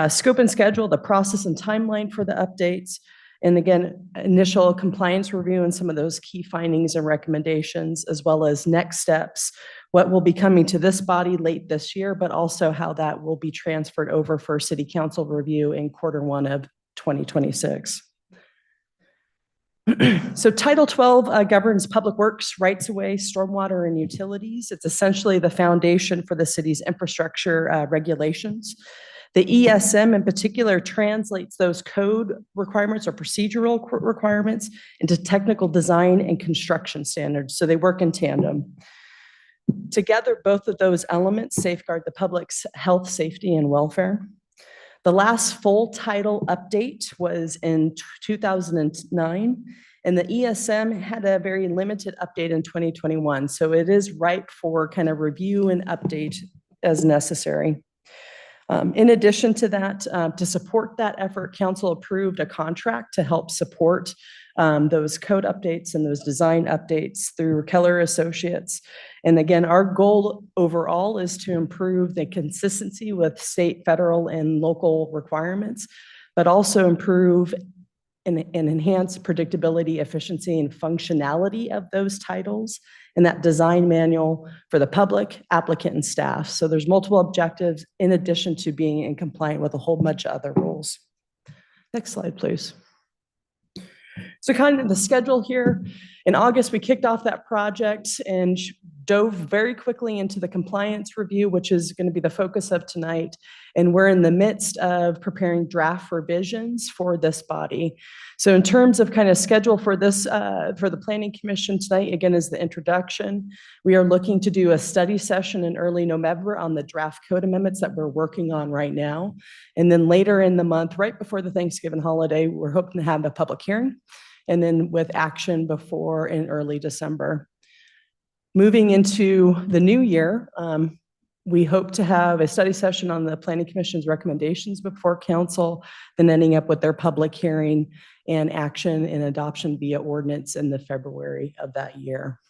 scope and schedule, the process and timeline for the updates, and again, initial compliance review and some of those key findings and recommendations, as well as next steps, what will be coming to this body late this year, but also how that will be transferred over for City Council review in Q1 of 2026. So Title 12 governs public works, rights-of-way, stormwater, and utilities. It's essentially the foundation for the city's infrastructure regulations. The ESM in particular translates those code requirements or procedural requirements into technical design and construction standards. So they work in tandem. Together, both of those elements safeguard the public's health, safety, and welfare. The last full title update was in 2009, and the ESM had a very limited update in 2021. So it is ripe for kind of review and update as necessary. In addition to that, to support that effort, council approved a contract to help support those code updates and those design updates through Keller Associates. And again, our goal overall is to improve the consistency with state, federal, and local requirements, but also improve and enhance predictability, efficiency, and functionality of those titles and that design manual for the public, applicant, and staff. So there's multiple objectives in addition to being in compliant with a whole bunch of other rules. Next slide, please. So kind of the schedule here. In August, we kicked off that project and dove very quickly into the compliance review, which is going to be the focus of tonight. And we're in the midst of preparing draft revisions for this body. So in terms of kind of schedule for this, for the Planning Commission tonight, again, is the introduction. We are looking to do a study session in early November on the draft code amendments that we're working on right now. And then later in the month, right before the Thanksgiving holiday, we're hoping to have a public hearing, and then with action before in early December. Moving into the new year, we hope to have a study session on the Planning Commission's recommendations before council, then ending up with their public hearing and action and adoption via ordinance in the February of that year.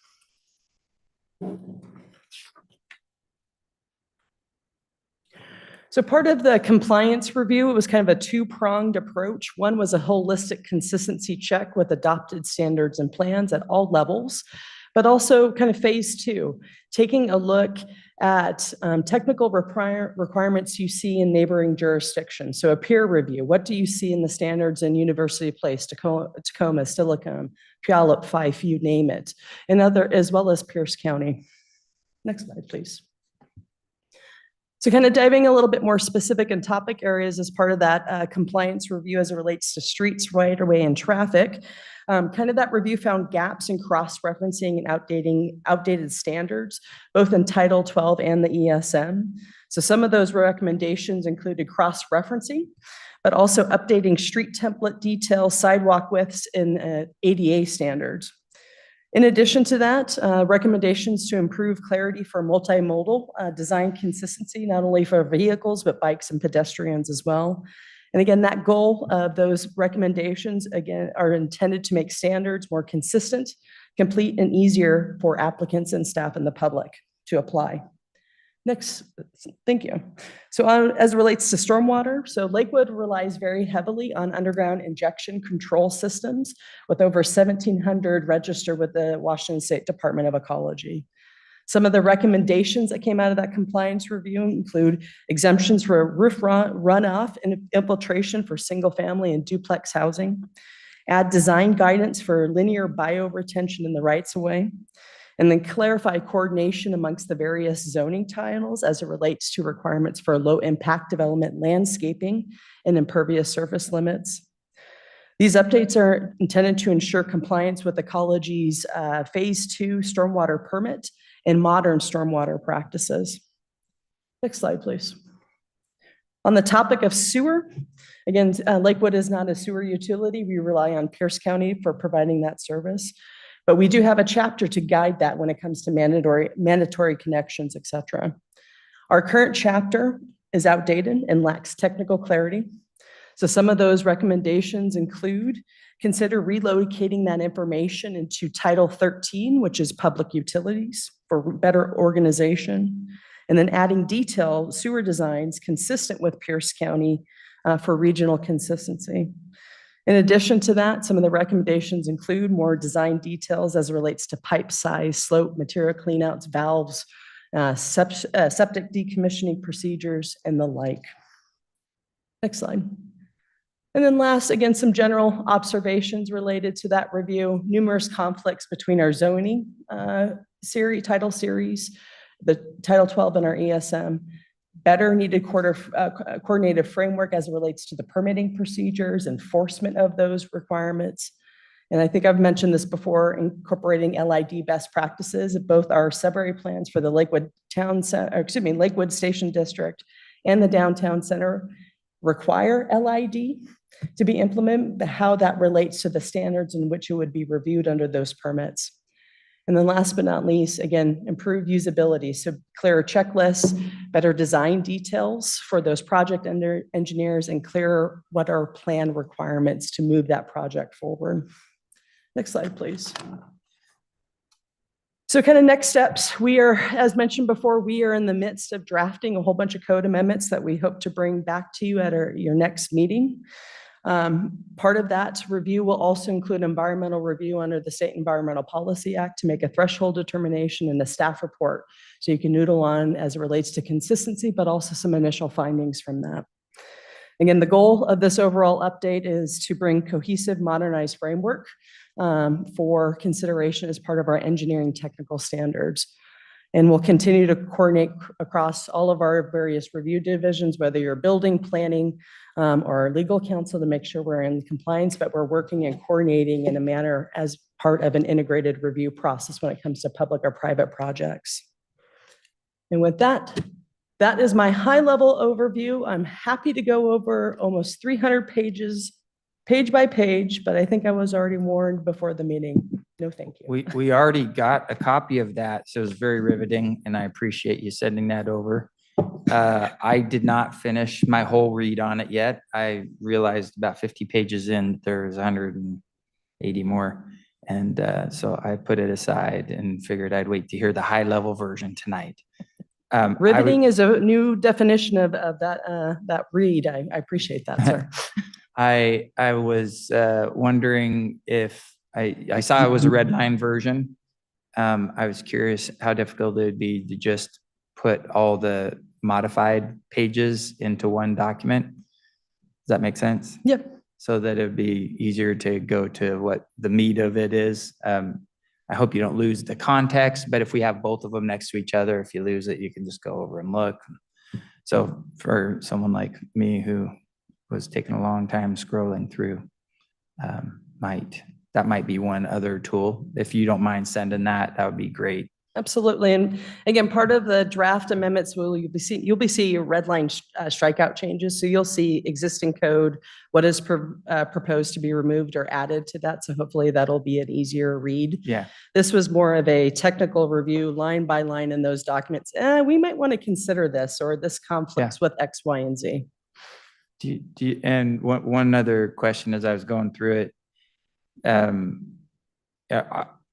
So part of the compliance review, it was kind of a two-pronged approach. One was a holistic consistency check with adopted standards and plans at all levels, but also kind of phase two, taking a look at technical requirements you see in neighboring jurisdictions. So a peer review, what do you see in the standards in University Place, Tacoma, Steilacoom, Puyallup, Fife, you name it, and other, as well as Pierce County. Next slide, please. So kind of diving a little bit more specific in topic areas as part of that compliance review as it relates to streets, right-of-way, and traffic. Kind of that review found gaps in cross-referencing and outdated standards, both in Title 12 and the ESM. So some of those recommendations included cross-referencing, but also updating street template details, sidewalk widths, and ADA standards. In addition to that, recommendations to improve clarity for multimodal design consistency, not only for vehicles, but bikes and pedestrians as well. And again, that goal of those recommendations, again, are intended to make standards more consistent, complete, and easier for applicants and staff and the public to apply. Next, thank you. So as it relates to stormwater, so Lakewood relies very heavily on underground injection control systems with over 1,700 registered with the Washington State Department of Ecology. Some of the recommendations that came out of that compliance review include exemptions for roof runoff and infiltration for single family and duplex housing, add design guidance for linear bioretention in the rights of way, and then clarify coordination amongst the various zoning titles as it relates to requirements for low impact development, landscaping, and impervious surface limits. These updates are intended to ensure compliance with Ecology's Phase 2 stormwater permit and modern stormwater practices. Next slide, please. On the topic of sewer, again, Lakewood is not a sewer utility. We rely on Pierce County for providing that service. But we do have a chapter to guide that when it comes to mandatory connections, et cetera. Our current chapter is outdated and lacks technical clarity. So some of those recommendations include consider relocating that information into Title 13, which is public utilities for better organization, and then adding detailed sewer designs consistent with Pierce County for regional consistency. In addition to that, some of the recommendations include more design details as it relates to pipe size, slope, material cleanouts, valves, septic decommissioning procedures, and the like. Next slide. And then last, again, some general observations related to that review. Numerous conflicts between our zoning title series, the Title 12 and our ESM. Better needed coordinated framework as it relates to the permitting procedures, enforcement of those requirements. And I think I've mentioned this before, incorporating LID best practices of both our Sudbury plans for the Lakewood Lakewood Station District and the Downtown Center require LID to be implemented, but how that relates to the standards in which it would be reviewed under those permits. And then last but not least, again, improved usability. So clearer checklists, better design details for those project engineers, and clearer what are plan requirements to move that project forward. Next slide, please. So kind of next steps, we are, as mentioned before, we are in the midst of drafting a whole bunch of code amendments that we hope to bring back to you at your next meeting. Part of that review will also include environmental review under the State Environmental Policy Act to make a threshold determination and a staff report. So you can noodle on as it relates to consistency, but also some initial findings from that. Again, the goal of this overall update is to bring cohesive, modernized framework for consideration as part of our engineering technical standards. And we'll continue to coordinate across all of our various review divisions, whether you're building, planning, or our legal counsel, to make sure we're in compliance, but we're working and coordinating in a manner as part of an integrated review process when it comes to public or private projects. And with that, that is my high-level overview. I'm happy to go over almost 300 pages, page by page, but I think I was already warned before the meeting. No, thank you. We already got a copy of that, so it was very riveting, and I appreciate you sending that over. I did not finish my whole read on it yet. I realized about 50 pages in, there's 180 more. And so I put it aside and figured I'd wait to hear the high-level version tonight. Riveting is a new definition of that read. I appreciate that, sir. I was wondering if I saw it was a red line version. I was curious how difficult it would be to just put all the modified pages into one document. Does that make sense? Yep. So that it'd be easier to go to what the meat of it is. I hope you don't lose the context, but if we have both of them next to each other, if you lose it, you can just go over and look. So for someone like me who was taking a long time scrolling through, that might be one other tool. If you don't mind sending that, that would be great. Absolutely. And again, part of the draft amendments, you'll be seeing red line strikeout changes. So you'll see existing code, what is proposed to be removed or added to that. So hopefully that'll be an easier read. Yeah. This was more of a technical review, line by line in those documents. We might want to consider this, or this conflicts with X, Y, and Z. And one other question as I was going through it,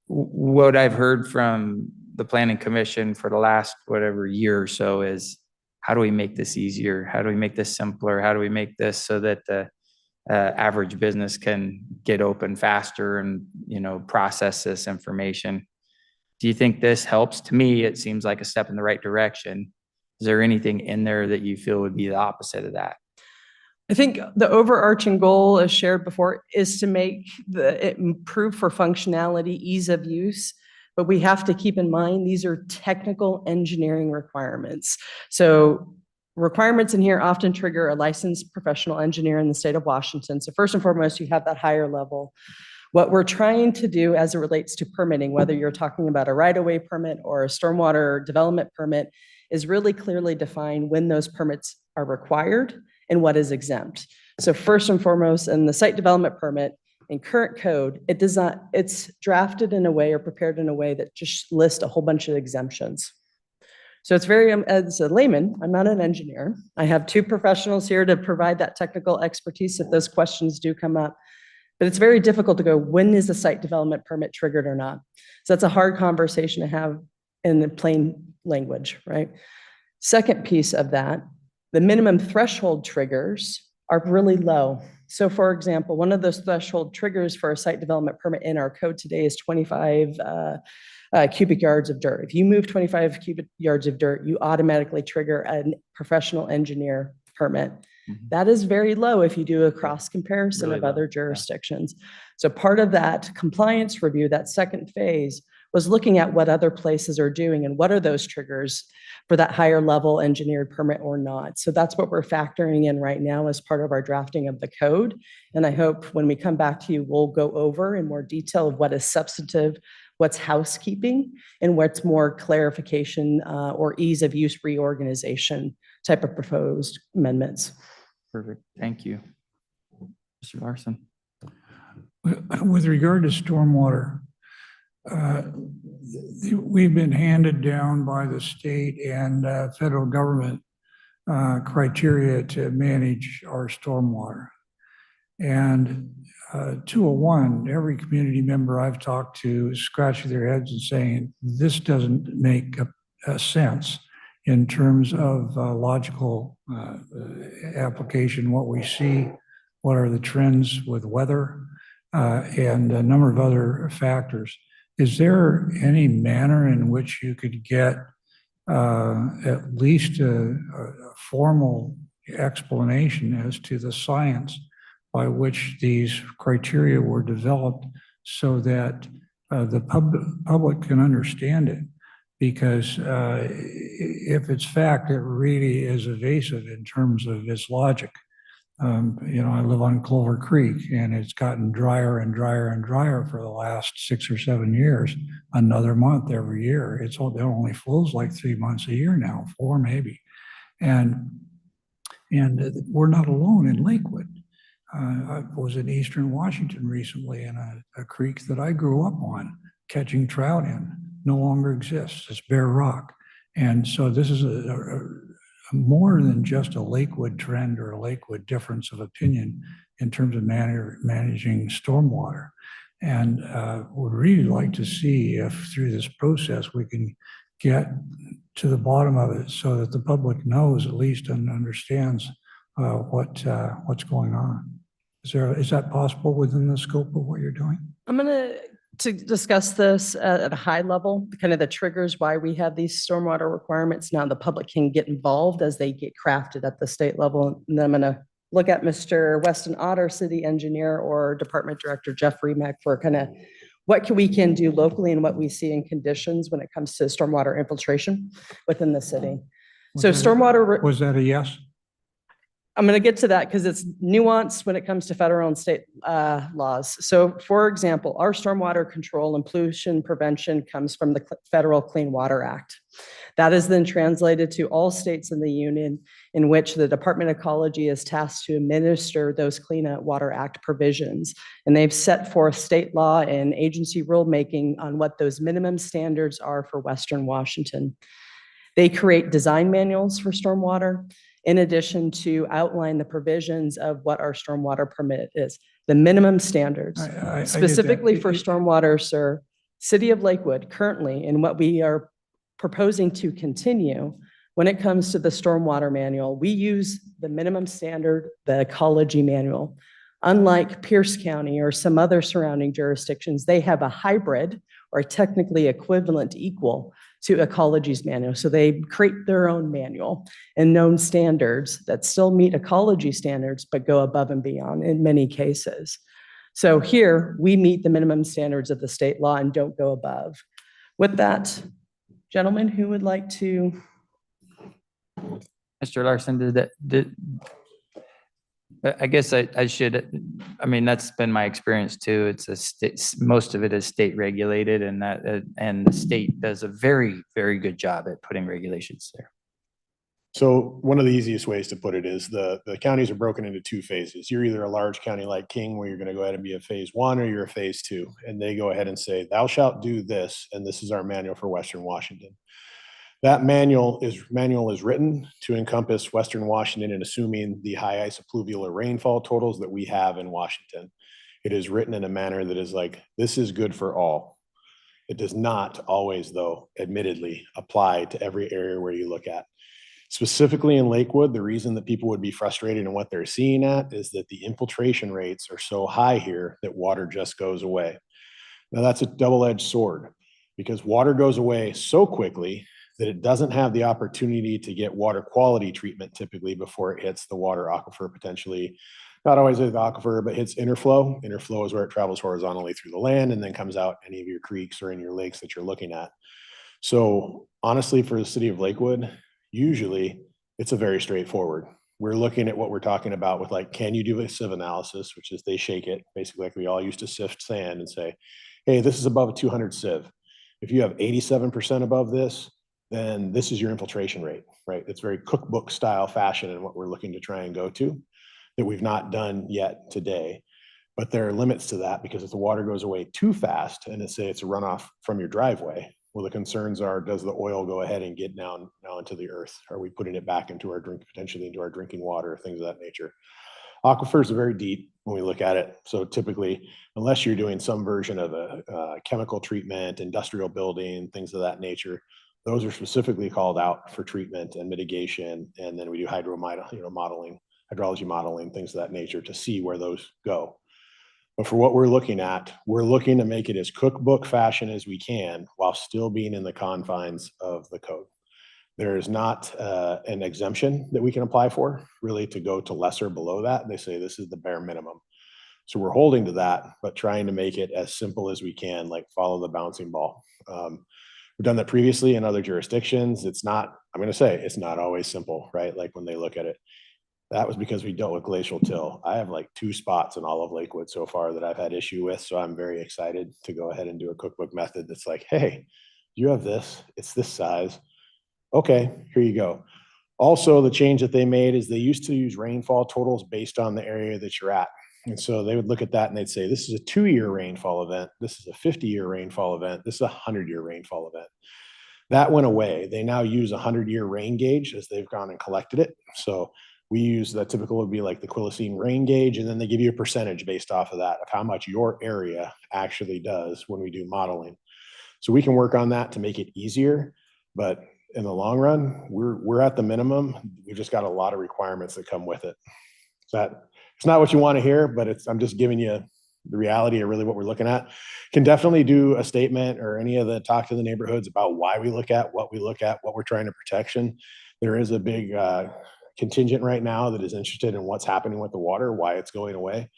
what I've heard from the Planning Commission for the last whatever year or so is, how do we make this easier? How do we make this simpler? How do we make this so that the average business can get open faster and, process this information? Do you think this helps? To me, it seems like a step in the right direction. Is there anything in there that you feel would be the opposite of that? I think the overarching goal, as shared before, is to make it improve for functionality, ease of use. But we have to keep in mind, these are technical engineering requirements. So requirements in here often trigger a licensed professional engineer in the state of Washington. So first and foremost, you have that higher level. What we're trying to do as it relates to permitting, whether you're talking about a right-of-way permit or a stormwater development permit, is really clearly define when those permits are required and what is exempt. So first and foremost, in the site development permit, in current code, it's drafted in a way or prepared in a way that just lists a whole bunch of exemptions. So it's very, as a layman, I'm not an engineer. I have two professionals here to provide that technical expertise if those questions do come up. But it's very difficult to go, when is a site development permit triggered or not? So that's a hard conversation to have in the plain language, right? Second piece of that, the minimum threshold triggers are really low. So for example, one of those threshold triggers for a site development permit in our code today is 25 cubic yards of dirt. If you move 25 cubic yards of dirt, you automatically trigger a professional engineer permit. That is very low if you do a cross comparison Really of low, other yeah. jurisdictions. So part of that compliance review, that second phase, was looking at what other places are doing and what are those triggers for that higher level engineered permit or not. So that's what we're factoring in right now as part of our drafting of the code. And I hope when we come back to you, we'll go over in more detail of what is substantive, what's housekeeping, and what's more clarification or ease of use reorganization type of proposed amendments. Perfect. Thank you. Mr. Larson. With regard to stormwater, we've been handed down by the state and federal government criteria to manage our stormwater. And 201, every community member I've talked to is scratching their heads and saying, this doesn't make a sense in terms of logical application, what we see, what are the trends with weather, and a number of other factors. Is there any manner in which you could get at least a formal explanation as to the science by which these criteria were developed so that the public can understand it? Because if it's fact, it really is evasive in terms of its logic. I live on Clover Creek, and it's gotten drier and drier and drier for the last 6 or 7 years, another month every year. It only flows like 3 months a year now, 4 maybe. And we're not alone in Lakewood. I was in Eastern Washington recently, and a creek that I grew up on catching trout in no longer exists. It's bare rock. And so this is more than just a Lakewood trend or a Lakewood difference of opinion in terms of managing stormwater. And would really like to see if through this process we can get to the bottom of it so that the public knows at least and understands what's going on. Is that possible within the scope of what you're doing? I'm going to discuss this at a high level, kind of the triggers why we have these stormwater requirements. Now the public can get involved as they get crafted at the state level. And then I'm going to look at Mr. Weston Otter, city engineer, or Department Director Jeff Remack for kind of what we can do locally and what we see in conditions when it comes to stormwater infiltration within the city. So stormwater. Was that a yes? I'm going to get to that because it's nuanced when it comes to federal and state laws. So for example, our stormwater control and pollution prevention comes from the Federal Clean Water Act. That is then translated to all states in the union in which the Department of Ecology is tasked to administer those Clean Water Act provisions. And they've set forth state law and agency rulemaking on what those minimum standards are for Western Washington. They create design manuals for stormwater, in addition to outline the provisions of what our stormwater permit is, the minimum standards. I get that. Specifically for stormwater, sir, City of Lakewood currently, and what we are proposing to continue when it comes to the stormwater manual, we use the minimum standard, the ecology manual. Unlike Pierce County or some other surrounding jurisdictions, they have a hybrid or technically equivalent equal to ecology's manual. So they create their own manual and known standards that still meet ecology standards, but go above and beyond in many cases. So here we meet the minimum standards of the state law and don't go above. With that, gentlemen, who would like to? Mr. Larson, I guess I should, that's been my experience too. It's a state, most of it is state regulated, and and the state does a very, very good job at putting regulations there. So one of the easiest ways to put it is the counties are broken into 2 phases. You're either a large county like King, where you're going to go ahead and be a phase 1, or you're a phase 2. And they go ahead and say, thou shalt do this. And this is our manual for Western Washington. That manual is written to encompass Western Washington and assuming the high isopluvial or rainfall totals that we have in Washington. It is written in a manner that is like, this is good for all. It does not always, though, admittedly, apply to every area where you look at. Specifically in Lakewood, the reason that people would be frustrated in what they're seeing at is that the infiltration rates are so high here that water just goes away. Now that's a double-edged sword because water goes away so quickly that it doesn't have the opportunity to get water quality treatment typically before it hits the water aquifer potentially. Not always the aquifer, but hits interflow. Interflow is where it travels horizontally through the land and then comes out any of your creeks or in your lakes that you're looking at. So honestly, for the city of Lakewood, usually it's a very straightforward. We're looking at what we're talking about with like, can you do a sieve analysis, which is they shake it, basically like we all used to sift sand and say, hey, this is above a 200 sieve. If you have 87% above this, then this is your infiltration rate, right? It's very cookbook style fashion and what we're looking to try and go to that we've not done yet today. But there are limits to that because if the water goes away too fast and it's a runoff from your driveway, well, the concerns are, does the oil go ahead and get down now into the earth? Are we putting it back into our potentially into our drinking water, things of that nature? Aquifers are very deep when we look at it. So typically, unless you're doing some version of a chemical treatment, industrial building, things of that nature, those are specifically called out for treatment and mitigation. And then we do modeling, hydrology modeling, things of that nature to see where those go. But for what we're looking at, we're looking to make it as cookbook fashion as we can while still being in the confines of the code. There is not an exemption that we can apply for really to go to lesser below that. They say this is the bare minimum. So we're holding to that, but trying to make it as simple as we can, like follow the bouncing ball. We've done that previously in other jurisdictions. It's not, I'm going to say it's not always simple, right? Like when they look at it. That was because we dealt with glacial till. I have like 2 spots in all of Lakewood so far that I've had issue with. So I'm very excited to go ahead and do a cookbook method that's like, hey, you have this, it's this size. Okay, here you go. Also, the change that they made is they used to use rainfall totals based on the area that you're at. And so they would look at that and they'd say, this is a 2-year rainfall event. This is a 50-year rainfall event. This is a 100-year rainfall event. That went away. They now use a 100-year rain gauge as they've gone and collected it. So we use the typical would be like the Quilcene rain gauge, and then they give you a percentage based off of that of how much your area actually does when we do modeling. So we can work on that to make it easier, but in the long run, we're at the minimum. We've just got a lot of requirements that come with it. So it's not what you want to hear, but I'm just giving you the reality of really what we're looking at. Can definitely do a statement or any of the talk to the neighborhoods about why we look at, what we're trying to protection. There is a big contingent right now that is interested in what's happening with the water, why it's going away.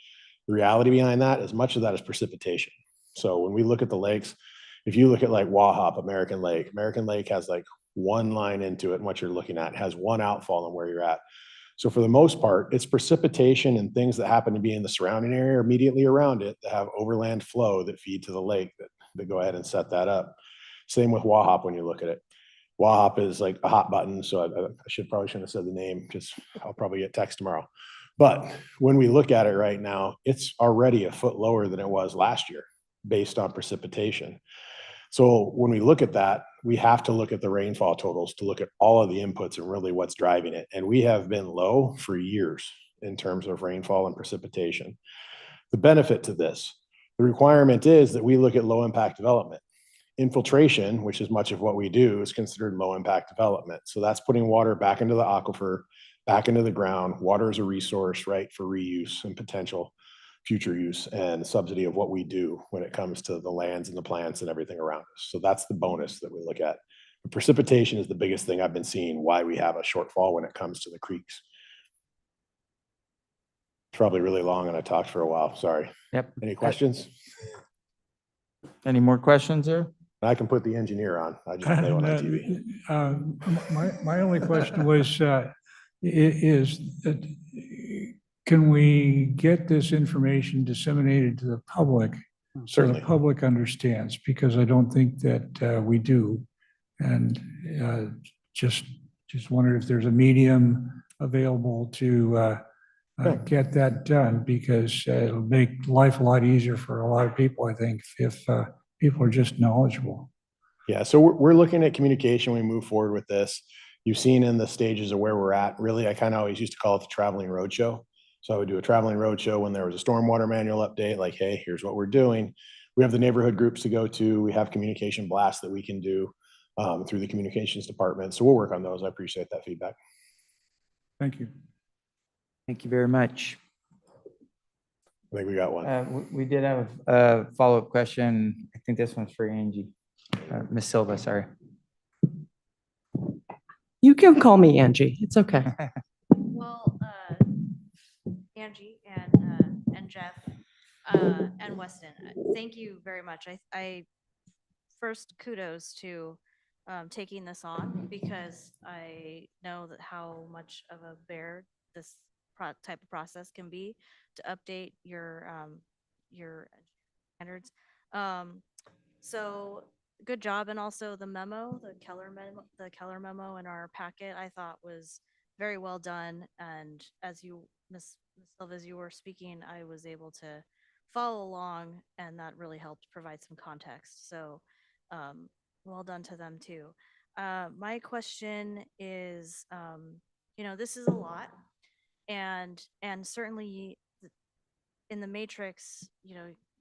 The reality behind that is much of that is precipitation. So when we look at the lakes, if you look at like Wahop, American Lake has like one line into it, and what you're looking at has one outfall and where you're at. So for the most part, it's precipitation and things that happen to be in the surrounding area or immediately around it that have overland flow that feed to the lake that go ahead and set that up. Same with Wahop when you look at it. Wahop is like a hot button, so I probably shouldn't have said the name, just I'll probably get text tomorrow. But when we look at it right now, it's already a foot lower than it was last year based on precipitation. So when we look at that, we have to look at the rainfall totals to look at all of the inputs and really what's driving it. And we have been low for years in terms of rainfall and precipitation. The benefit to this, the requirement is that we look at low impact development. Infiltration, which is much of what we do, is considered low impact development. So that's putting water back into the aquifer, back into the ground. Water is a resource, right, for reuse and potential future use and subsidy of what we do when it comes to the lands and the plants and everything around us. So that's the bonus that we look at. But precipitation is the biggest thing I've been seeing why we have a shortfall when it comes to the creeks. It's probably really long and I talked for a while, sorry. Yep. Any questions? Any more questions there? I can put the engineer on. I just play one on TV. My only question was, is that can we get this information disseminated to the public so Certainly. the public understands? Because I don't think that we do. And just wondered if there's a medium available to get that done, because it'll make life a lot easier for a lot of people, I think, if people are just knowledgeable. Yeah, so we're looking at communication. We move forward with this. You've seen in the stages of where we're at, really, I kind of always used to call it the traveling roadshow. So I would do a traveling roadshow when there was a stormwater manual update, like, hey, here's what we're doing. We have the neighborhood groups to go to. We have communication blasts that we can do through the communications department. So we'll work on those. I appreciate that feedback. Thank you. Thank you very much. I think we got one. We did have a follow-up question. I think this one's for Angie. Ms. Silva, sorry. You can call me Angie. It's okay. Well, Angie and Jeff and Weston, thank you very much. I first kudos to taking this on because I know that how much of a bear this type of process can be to update your standards. So good job. And also the memo, the Keller memo in our packet, I thought was very well done. And as you, Ms. Silva, as you were speaking, I was able to follow along, and that really helped provide some context. So well done to them too. My question is, this is a lot, and certainly in the matrix,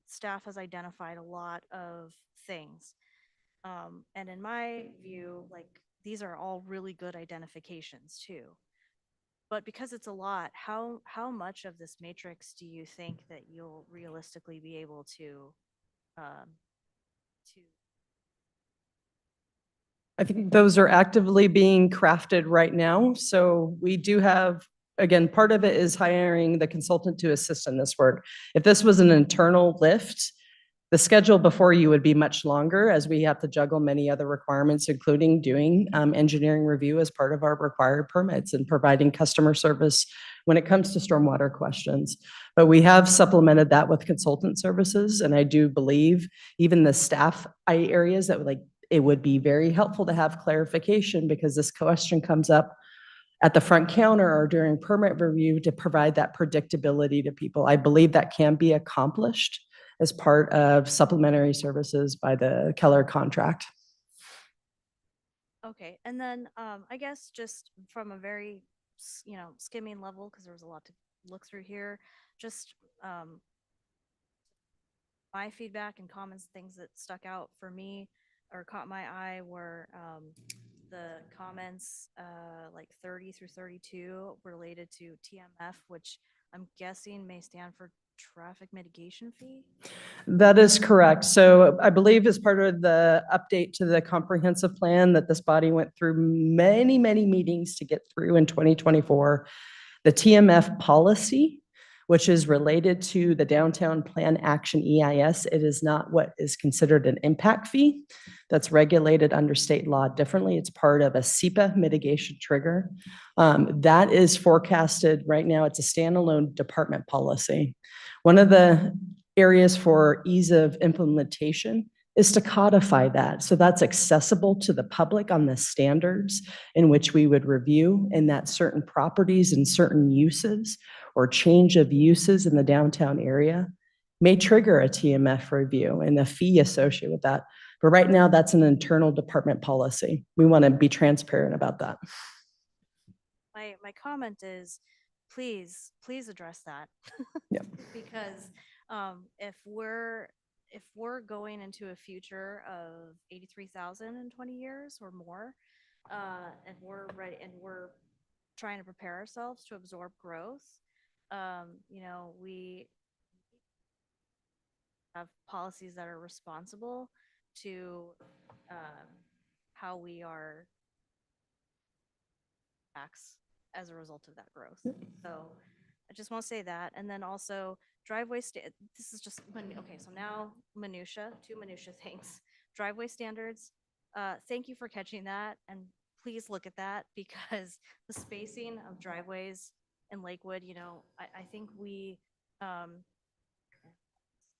staff has identified a lot of things. And in my view, like, these are all really good identifications too. But because it's a lot, how much of this matrix do you think that you'll realistically be able to I think those are actively being crafted right now. So we do have, again, part of it is hiring the consultant to assist in this work. If this was an internal lift, the schedule before you would be much longer, as we have to juggle many other requirements, including doing engineering review as part of our required permits and providing customer service when it comes to stormwater questions. But we have supplemented that with consultant services. And I do believe even the staff areas that it would be very helpful to have clarification, because this question comes up at the front counter or during permit review, to provide that predictability to people. I believe that can be accomplished as part of supplementary services by the Keller contract. Okay, and then I guess just from a very skimming level, because there was a lot to look through here, just my feedback and comments, things that stuck out for me or caught my eye were the comments like 30 through 32 related to TMF, which I'm guessing may stand for traffic mitigation fee. That is correct. So I believe as part of the update to the comprehensive plan that this body went through many, many meetings to get through in 2024, the TMF policy, which is related to the Downtown Plan Action EIS, it is not what is considered an impact fee. That's regulated under state law differently. It's part of a SEPA mitigation trigger. That is forecasted right now. It's a standalone department policy. One of the areas for ease of implementation is to codify that. So that's accessible to the public on the standards in which we would review, and that certain properties and certain uses or change of uses in the downtown area may trigger a TMF review and a fee associated with that. But right now, that's an internal department policy. We want to be transparent about that. My comment is, please address that. Yep. Because if we're going into a future of 83,000 in 20 years or more, and we're ready and we're trying to prepare ourselves to absorb growth, we have policies that are responsible to how we are taxed as a result of that growth. So I just want to say that. And then also driveway, this is just, okay, so now two minutia things. Driveway standards, thank you for catching that. And please look at that, because the spacing of driveways in Lakewood, I think we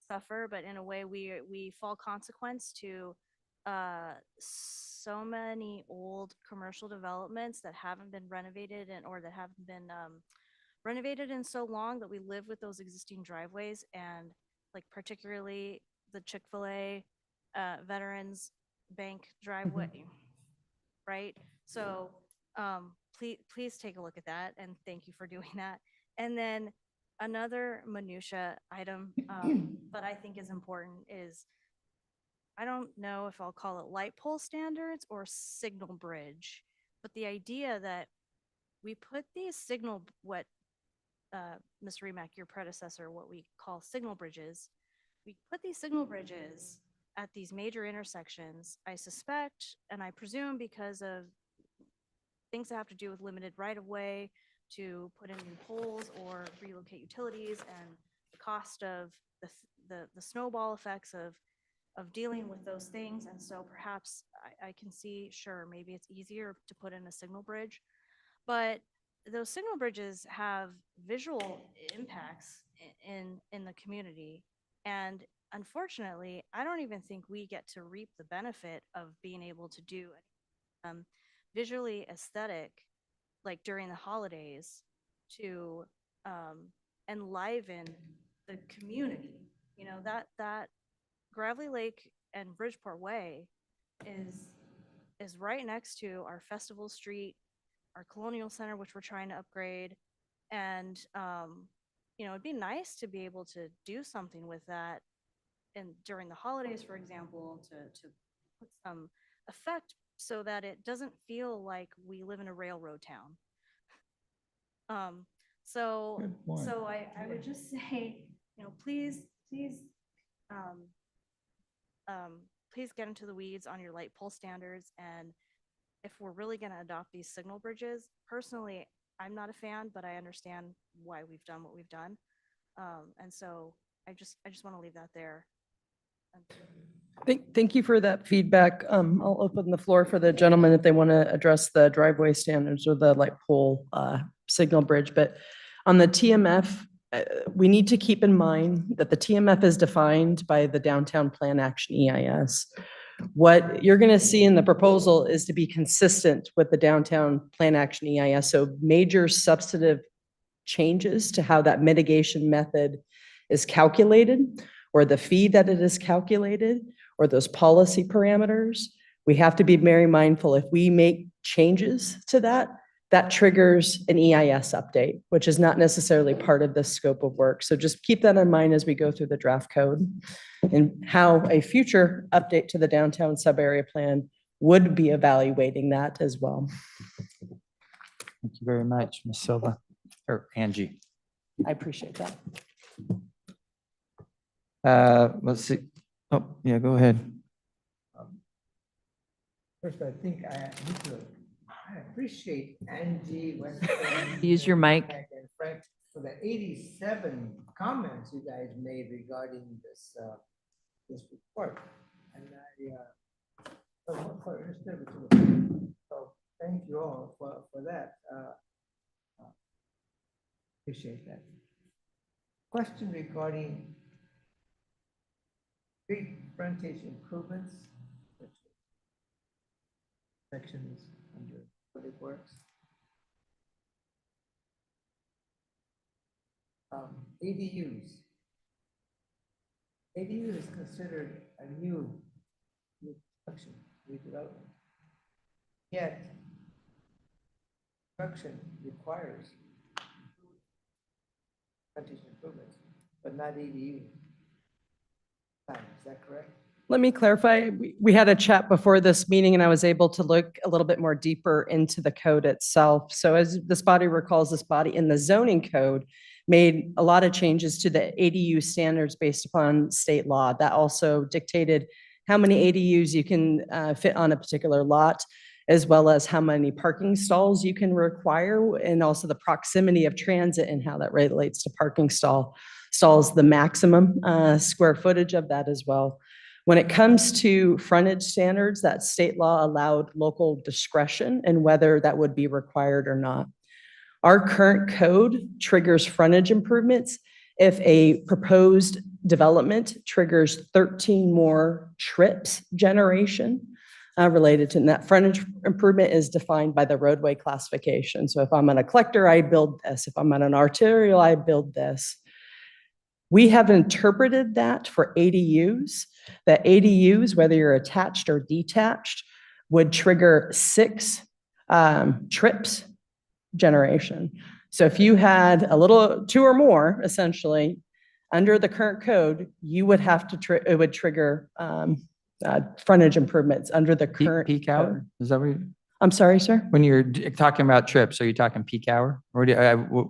suffer, but in a way we fall consequence to so many old commercial developments that haven't been renovated or that haven't been renovated in so long that we live with those existing driveways. And like particularly the Chick-fil-A veterans bank driveway, right? So, please take a look at that, and thank you for doing that. And then another minutia item, but I think is important is, I don't know if I'll call it light pole standards or signal bridge, but the idea that we put these what, Ms. Remack, your predecessor, what we call signal bridges, we put these signal bridges at these major intersections, I suspect, and I presume because of things that have to do with limited right of way to put in new poles or relocate utilities, and the cost of the snowball effects of dealing with those things. And so perhaps I can see, sure, maybe it's easier to put in a signal bridge, but those signal bridges have visual impacts in the community. And unfortunately, I don't even think we get to reap the benefit of being able to do visually aesthetic, like during the holidays, to enliven the community. You know, that Gravely Lake and Bridgeport Way is right next to our Festival Street, our Colonial Center, which we're trying to upgrade. And, you know, it'd be nice to be able to do something with that. And during the holidays, for example, to put some effect so that it doesn't feel like we live in a railroad town. So Good point. I would just say, you know, please get into the weeds on your light pole standards. And if we're really going to adopt these signal bridges, personally, I'm not a fan, but I understand why we've done what we've done. And so I just want to leave that there. Thank you for that feedback. I'll open the floor for the gentleman if they want to address the driveway standards or the light pole signal bridge. But on the TMF, we need to keep in mind that the TMF is defined by the Downtown Plan Action EIS. What you're going to see in the proposal is to be consistent with the Downtown Plan Action EIS. So major substantive changes to how that mitigation method is calculated, or the fee that it is calculated, or those policy parameters. We have to be very mindful if we make changes to that, that triggers an EIS update, which is not necessarily part of the scope of work. So just keep that in mind as we go through the draft code, and how a future update to the downtown sub-area plan would be evaluating that as well. Thank you very much, Ms. Silva, or Angie. I appreciate that. Let's see. Oh, yeah, go ahead. First, I think I appreciate Angie. Use your mic. And Frank, for the 87 comments you guys made regarding this, this report. And so thank you all for that. Appreciate that. Question regarding street frontage improvements, sections under Public Works. ADUs. ADU is considered a new construction, redevelopment. Yet, construction requires frontage improvements, but not ADU. Is that correct? Let me clarify. We had a chat before this meeting, and I was able to look a little bit more deeper into the code itself. So as this body recalls, this body in the zoning code made a lot of changes to the ADU standards based upon state law. That also dictated how many ADUs you can fit on a particular lot, as well as how many parking stalls you can require, and also the proximity of transit and how that relates to parking stalls, the maximum square footage of that as well. When it comes to frontage standards, that state law allowed local discretion and whether that would be required or not. Our current code triggers frontage improvements if a proposed development triggers 13 more trips generation related to that. Frontage improvement is defined by the roadway classification. So if I'm on a collector, I build this. If I'm on an arterial, I build this. We have interpreted that for ADUs, that ADUs, whether you're attached or detached, would trigger 6 trips generation. So if you had a little, 2 or more, essentially, under the current code, you would have to, it would trigger frontage improvements under the current. Peak hour? code. Is that what you? I'm sorry, sir? When you're talking about trips, are you talking peak hour? Or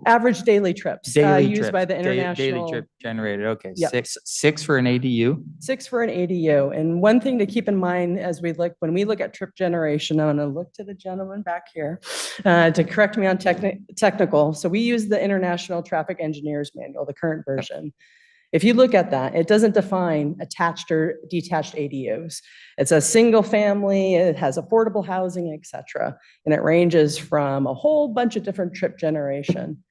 Average daily trips daily used trips? by the Daily international. trip generated, okay. Yep. Six for an ADU? 6 for an ADU. And one thing to keep in mind as when we look at trip generation, I'm going to look to the gentleman back here to correct me on technical. So we use the International Traffic Engineers Manual, the current version. If you look at that, it doesn't define attached or detached ADUs. It's a single family, it has affordable housing, et cetera. And it ranges from a whole bunch of different trip generation.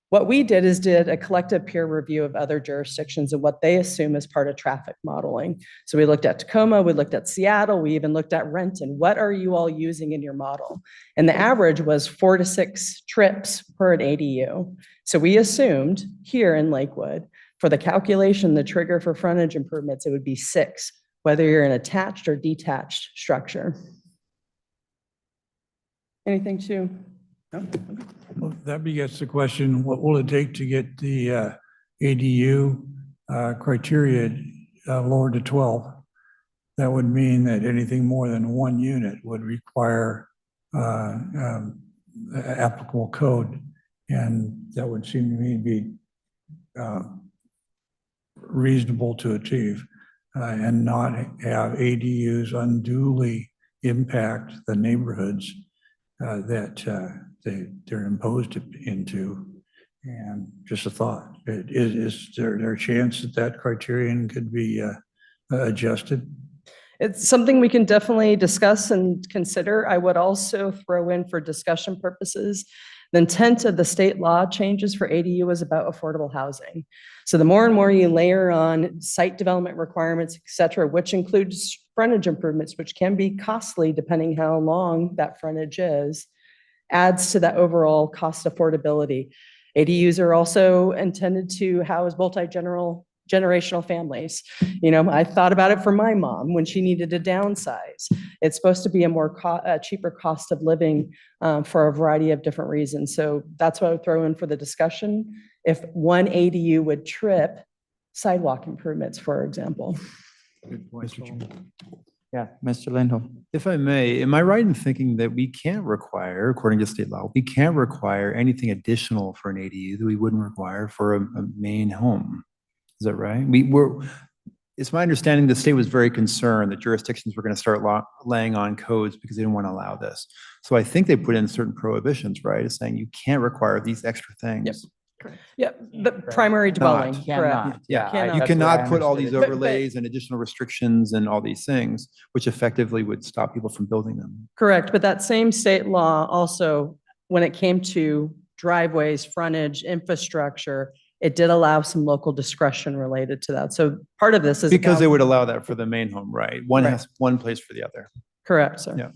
What we did is did a collective peer review of other jurisdictions and what they assume as part of traffic modeling. So we looked at Tacoma, we looked at Seattle, we even looked at Renton. What are you all using in your model? And the average was 4 to 6 trips per an ADU. So we assumed here in Lakewood, for the calculation, the trigger for frontage improvements, it would be 6, whether you're an attached or detached structure. Anything to? No? Well, that begets the question, what will it take to get the ADU criteria lowered to 12? That would mean that anything more than 1 unit would require applicable code. And that would seem to me to be reasonable to achieve and not have ADUs unduly impact the neighborhoods that they're imposed into. And just a thought, is there a chance that that criterion could be adjusted? It's something we can definitely discuss and consider. I would also throw in for discussion purposes, the intent of the state law changes for ADU is about affordable housing. So the more and more you layer on site development requirements, et cetera, which includes frontage improvements, which can be costly depending how long that frontage is, adds to that overall cost affordability. ADUs are also intended to house generational families. You know, I thought about it for my mom when she needed to downsize. It's supposed to be a cheaper cost of living for a variety of different reasons. So that's what I would throw in for the discussion. If one ADU would trip sidewalk improvements, for example. Mr. Chairman. Yeah, Mr. Lindholm. If I may, am I right in thinking that we can't require, according to state law, we can't require anything additional for an ADU that we wouldn't require for a main home? Is that right? It's my understanding the state was very concerned that jurisdictions were going to start laying on codes because they didn't want to allow this. So I think they put in certain prohibitions, right? It's saying you can't require these extra things. Yeah, the primary dwelling, correct. Cannot, yeah. Cannot. You That's the way I cannot put all these understood it. overlays and additional restrictions and all these things, which effectively would stop people from building them. Correct, but that same state law also, when it came to driveways, frontage, infrastructure, it did allow some local discretion related to that. So part of this is. Because they about- would allow that for the main home, right? One Right. has one place for the other. Correct, sir. Yeah.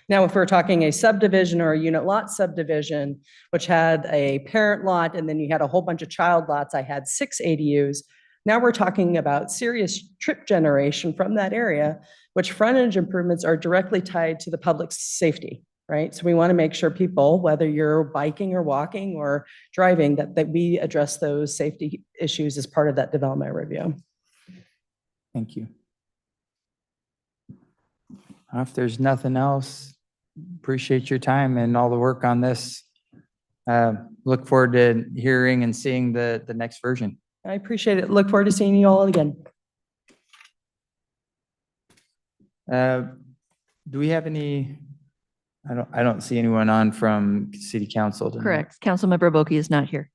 Now, if we're talking a subdivision or a unit lot subdivision, which had a parent lot and then you had a whole bunch of child lots, I had 6 ADUs. Now we're talking about serious trip generation from that area, which frontage improvements are directly tied to the public safety, right? So we want to make sure people, whether you're biking or walking or driving, that we address those safety issues as part of that development review. Thank you. If there's nothing else, appreciate your time and all the work on this. Look forward to hearing and seeing the next version. I appreciate it. Look forward to seeing you all again. Do we have any, I don't see anyone on from city council tonight. Correct. Councilmember Boki is not here.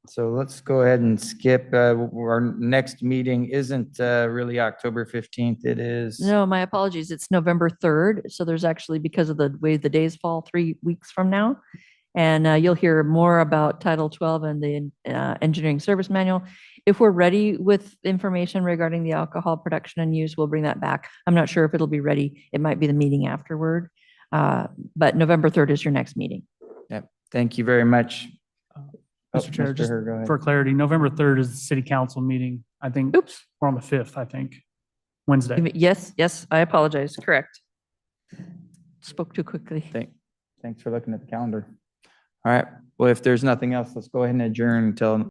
So let's go ahead and skip. Our next meeting isn't really October 15th. It is. No, my apologies. It's November 3rd. So there's actually, because of the way the days fall, 3 weeks from now. And you'll hear more about Title 12 and the engineering service manual. If we're ready with information regarding the alcohol production and use, we'll bring that back. I'm not sure if it'll be ready. It might be the meeting afterward. But November 3rd is your next meeting. Yep. Thank you very much. Mr. Chair, Mr. just Hurd, go ahead. for clarity, November 3rd is the city council meeting. I think Oops. we're on the 5th, I think, Wednesday. Yes, yes, I apologize. Correct. Spoke too quickly. Thanks for looking at the calendar. All right, well, if there's nothing else, let's go ahead and adjourn until